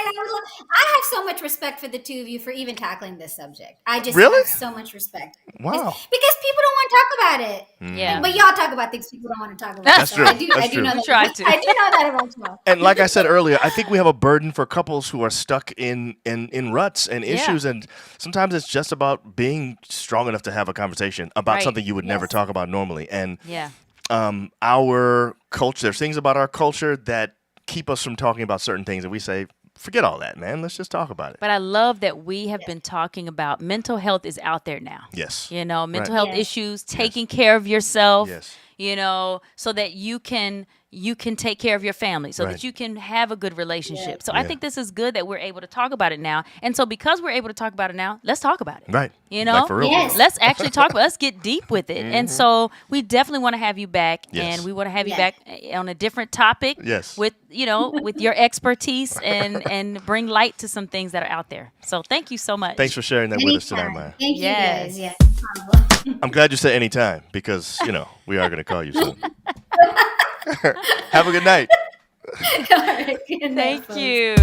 Speaker 3: I have so much respect for the two of you for even tackling this subject. I just
Speaker 1: Really?
Speaker 3: have so much respect.
Speaker 1: Wow.
Speaker 3: Because people don't want to talk about it.
Speaker 2: Yeah.
Speaker 3: But y'all talk about things people don't want to talk about.
Speaker 1: That's
Speaker 3: So
Speaker 1: true.
Speaker 3: I do,
Speaker 1: That's
Speaker 3: I do
Speaker 1: true.
Speaker 3: know
Speaker 2: We
Speaker 3: that.
Speaker 2: try to.
Speaker 3: I do know that about y'all.
Speaker 1: And like I said earlier, I think we have a burden for couples who are stuck in ruts and issues, and sometimes it's just about being strong enough to have a conversation about
Speaker 2: Right.
Speaker 1: something you would never
Speaker 3: Yes.
Speaker 1: talk about normally. And
Speaker 2: Yeah.
Speaker 1: our culture, there's things about our culture that keep us from talking about certain things, and we say, forget all that, man. Let's just talk about it.
Speaker 2: But I love that we have been talking about mental health is out there now.
Speaker 1: Yes.
Speaker 2: You know, mental
Speaker 1: Right.
Speaker 2: health
Speaker 3: Yes.
Speaker 2: issues, taking care of yourself.
Speaker 1: Yes.
Speaker 2: You know, so that you can take care of your family, so
Speaker 1: Right.
Speaker 2: that you can have a good relationship. So I
Speaker 1: Yeah.
Speaker 2: think this is good that we're able to talk about it now. And so because we're able to talk about it now, let's talk about it.
Speaker 1: Right.
Speaker 2: You know,
Speaker 1: Like for real.
Speaker 3: Yes.
Speaker 2: let's actually talk about. Let's get deep with it. And so we definitely want to have you back,
Speaker 1: Yes.
Speaker 2: and we want to have you
Speaker 3: Yes.
Speaker 2: back on a different topic.
Speaker 1: Yes.
Speaker 2: With with your expertise and bring light to some things that are out there. So thank you so much.
Speaker 1: Thanks for sharing that with us tonight,
Speaker 3: Anytime.
Speaker 1: Maya.
Speaker 3: Thank you
Speaker 2: Yes.
Speaker 3: guys. Yes.
Speaker 1: I'm glad you said anytime because, we are going to call you soon. Have a good night.
Speaker 3: All right. Good night,
Speaker 2: Thank
Speaker 3: folks.
Speaker 2: you.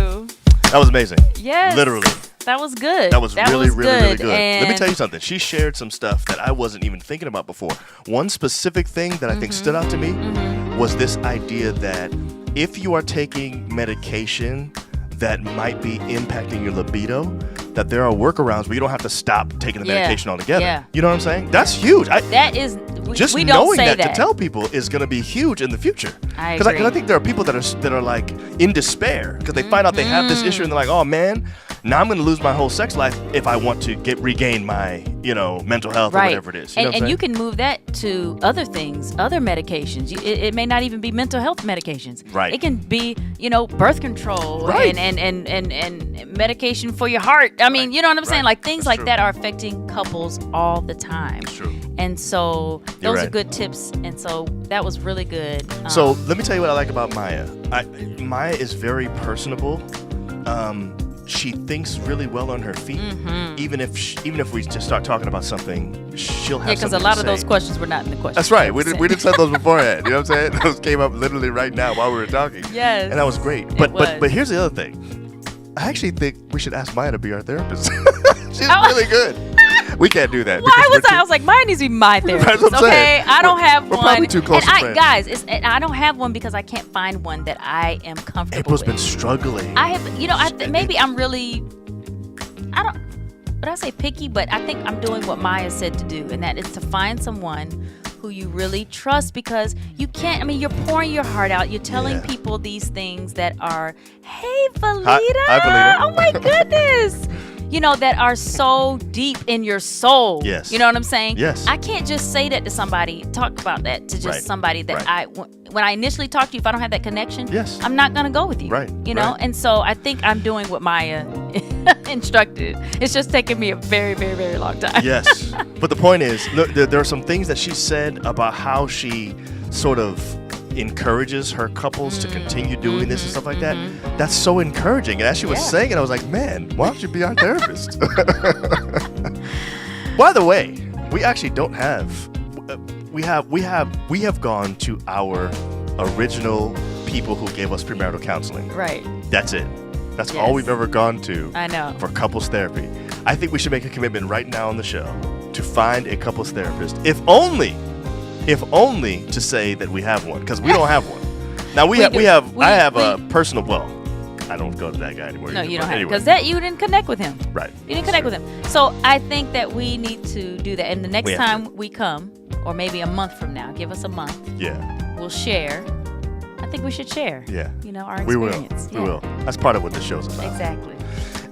Speaker 1: That was amazing.
Speaker 2: Yes.
Speaker 1: Literally.
Speaker 2: That was good.
Speaker 1: That was really, really good. Let me
Speaker 2: And
Speaker 1: tell you something. She shared some stuff that I wasn't even thinking about before. One specific thing that I think stood out to me was this idea that if you are taking medication that might be impacting your libido, that there are workarounds where you don't have to stop taking the
Speaker 2: Yeah.
Speaker 1: medication altogether.
Speaker 2: Yeah.
Speaker 1: You know what I'm saying? That's huge.
Speaker 2: that is
Speaker 1: Just
Speaker 2: we don't
Speaker 1: knowing
Speaker 2: say
Speaker 1: that to tell people is going to be huge in the future.
Speaker 2: I
Speaker 1: Because I
Speaker 2: agree.
Speaker 1: think there are people that are like in despair because they find out they have this issue and they're like, oh man, now I'm going to lose my whole sex life if I want to regain my mental health or
Speaker 2: right.
Speaker 1: whatever it is. You know what I'm
Speaker 2: And you
Speaker 1: saying?
Speaker 2: can move that to other things, other medications. It may not even be mental health medications.
Speaker 1: Right.
Speaker 2: It can be birth control
Speaker 1: Right.
Speaker 2: and medication for your heart. I mean,
Speaker 1: Right.
Speaker 2: you know what I'm saying?
Speaker 1: Right.
Speaker 2: Like things
Speaker 1: That's
Speaker 2: like
Speaker 1: true.
Speaker 2: that are affecting couples all the time.
Speaker 1: True.
Speaker 2: And so
Speaker 1: You're
Speaker 2: those are
Speaker 1: right.
Speaker 2: good tips. And so that was really good.
Speaker 1: So let me tell you what I like about Maya. Maya is very personable. She thinks really well on her feet. Even if we just start talking about something, she'll have
Speaker 2: yeah, because
Speaker 1: something
Speaker 2: a lot
Speaker 1: to
Speaker 2: of those
Speaker 1: say.
Speaker 2: questions were not in the question.
Speaker 1: That's right. We didn't set those beforehand. You know what I'm saying? Those came up literally right now while we were talking.
Speaker 2: Yes.
Speaker 1: And that was great.
Speaker 2: It
Speaker 1: But
Speaker 2: was.
Speaker 1: but here's the other thing. I actually think we should ask Maya to be our therapist. She's
Speaker 2: Oh.
Speaker 1: really good. We can't do that.
Speaker 2: Why
Speaker 1: because
Speaker 2: was
Speaker 1: we're
Speaker 2: I? I was like, mine needs to be my therapist.
Speaker 1: That's what I'm
Speaker 2: Okay,
Speaker 1: saying.
Speaker 2: I don't have
Speaker 1: We're
Speaker 2: one.
Speaker 1: probably too close
Speaker 2: and
Speaker 1: of friends.
Speaker 2: guys, I don't have one because I can't find one that I am comfortable
Speaker 1: April's
Speaker 2: with.
Speaker 1: been struggling.
Speaker 2: I have, maybe I'm really, I don't, but I say picky, but I think I'm doing what Maya said to do, and that is to find someone who you really trust, because you can't, you're pouring your heart out. You're telling
Speaker 1: Yeah.
Speaker 2: people these things that are, hey, Valita.
Speaker 1: Hi, Valita.
Speaker 2: Oh my goodness. That are so deep in your soul.
Speaker 1: Yes.
Speaker 2: You know what I'm saying?
Speaker 1: Yes.
Speaker 2: I can't just say that to somebody, talk about that to just
Speaker 1: Right.
Speaker 2: somebody that
Speaker 1: Right.
Speaker 2: when I initially talk to you, if I don't have that connection,
Speaker 1: Yes.
Speaker 2: I'm not going to go with you.
Speaker 1: Right.
Speaker 2: You know?
Speaker 1: Right.
Speaker 2: And so I think I'm doing what Maya instructed. It's just taken me a very, very, very long time.
Speaker 1: Yes. But the point is, look, there are some things that she said about how she sort of encourages her couples to continue doing this and stuff like that. That's so encouraging. And as she was
Speaker 2: Yeah.
Speaker 1: saying it, I was like, man, why don't you be our therapist? By the way, we actually don't have. We have gone to our original people who gave us premarital counseling.
Speaker 2: Right.
Speaker 1: That's it. That's
Speaker 2: Yes.
Speaker 1: all we've ever gone to
Speaker 2: I know.
Speaker 1: for couples therapy. I think we should make a commitment right now on the show to find a couples therapist, if only to say that we have one, because we don't have one. Now I have a personal. Well, I don't go to that guy anymore.
Speaker 2: No,
Speaker 1: either,
Speaker 2: you
Speaker 1: but
Speaker 2: don't have
Speaker 1: anyway.
Speaker 2: because that you didn't connect with him.
Speaker 1: Right.
Speaker 2: You didn't connect with him. So I think that we need to do that. And the next
Speaker 1: We have
Speaker 2: time we come, or maybe a month from now, give us a month.
Speaker 1: Yeah.
Speaker 2: We'll share. I think we should share.
Speaker 1: Yeah.
Speaker 2: You know, our
Speaker 1: We will.
Speaker 2: experience.
Speaker 1: We will. That's part of what the show's about.
Speaker 2: Exactly.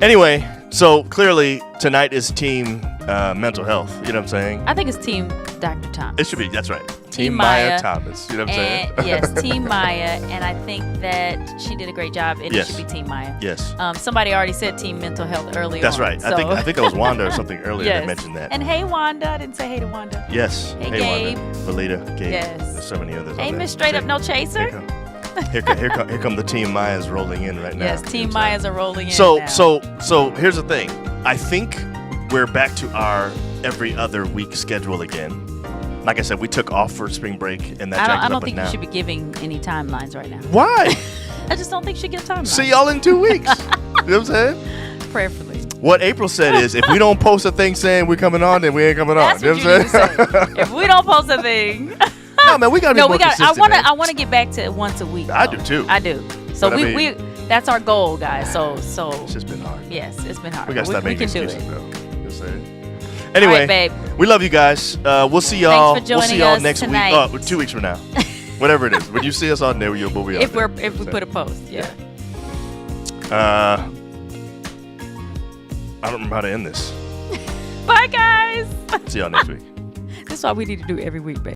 Speaker 1: Anyway, so clearly tonight is team mental health. You know what I'm saying?
Speaker 2: I think it's Team Dr. Thomas.
Speaker 1: It should be. That's right.
Speaker 2: Team
Speaker 1: Maya
Speaker 2: Maya.
Speaker 1: Thomas. You know what I'm saying?
Speaker 2: And yes, Team Maya, and I think that she did a great job, and
Speaker 1: Yes.
Speaker 2: it should be Team Maya.
Speaker 1: Yes.
Speaker 2: Somebody already said Team Mental Health earlier.
Speaker 1: That's
Speaker 2: on,
Speaker 1: right.
Speaker 2: So.
Speaker 1: I think that was Wanda or something earlier
Speaker 2: Yes.
Speaker 1: that mentioned that.
Speaker 2: And hey, Wanda, I didn't say hey to Wanda.
Speaker 1: Yes.
Speaker 2: Hey,
Speaker 1: Gabe.
Speaker 2: Gabe.
Speaker 1: Valita. Gabe.
Speaker 2: Yes.
Speaker 1: There's so many others.
Speaker 2: Hey,
Speaker 1: on there.
Speaker 2: Miss Straight Up No Chaser.
Speaker 1: Here come the Team Mayas rolling in right now.
Speaker 2: Yes, Team Mayas are rolling in.
Speaker 1: So
Speaker 2: now.
Speaker 1: so here's the thing. I think we're back to our every other week schedule again. Like I said, we took off for spring break, and that
Speaker 2: I
Speaker 1: jacked us
Speaker 2: don't
Speaker 1: up
Speaker 2: think
Speaker 1: now.
Speaker 2: you should be giving any timelines right now.
Speaker 1: Why?
Speaker 2: I just don't think you should give timelines.
Speaker 1: See y'all in 2 weeks. You know what I'm saying?
Speaker 2: Prayerfully.
Speaker 1: What April said is, if we don't post a thing saying we're coming on, then we ain't coming on.
Speaker 2: That's
Speaker 1: You
Speaker 2: what
Speaker 1: know
Speaker 2: you need to
Speaker 1: what I'm saying?
Speaker 2: say. If we don't post a thing.
Speaker 1: No, man, we gotta be
Speaker 2: No,
Speaker 1: more
Speaker 2: we got.
Speaker 1: consistent. man.
Speaker 2: I want to get back to once a week.
Speaker 1: I
Speaker 2: though.
Speaker 1: do, too.
Speaker 2: I do. So
Speaker 1: But I
Speaker 2: we that's our goal, guys. So
Speaker 1: It's just been hard.
Speaker 2: yes, it's been hard.
Speaker 1: We gotta stop
Speaker 2: we
Speaker 1: making
Speaker 2: can do
Speaker 1: excuses,
Speaker 2: it.
Speaker 1: though. You know what I'm saying?
Speaker 2: All
Speaker 1: Anyway,
Speaker 2: right, babe.
Speaker 1: we love you guys. We'll see y'all.
Speaker 2: Thanks for
Speaker 1: We'll see
Speaker 2: joining
Speaker 1: y'all
Speaker 2: us
Speaker 1: next
Speaker 2: tonight.
Speaker 1: week. 2 weeks from now. Whatever it is. When you see us on there, we'll be on
Speaker 2: If
Speaker 1: there.
Speaker 2: if we put a post, yeah.
Speaker 1: I don't remember how to end this.
Speaker 2: Bye, guys.
Speaker 1: See y'all next week.
Speaker 2: This is what we need to do every week, babe.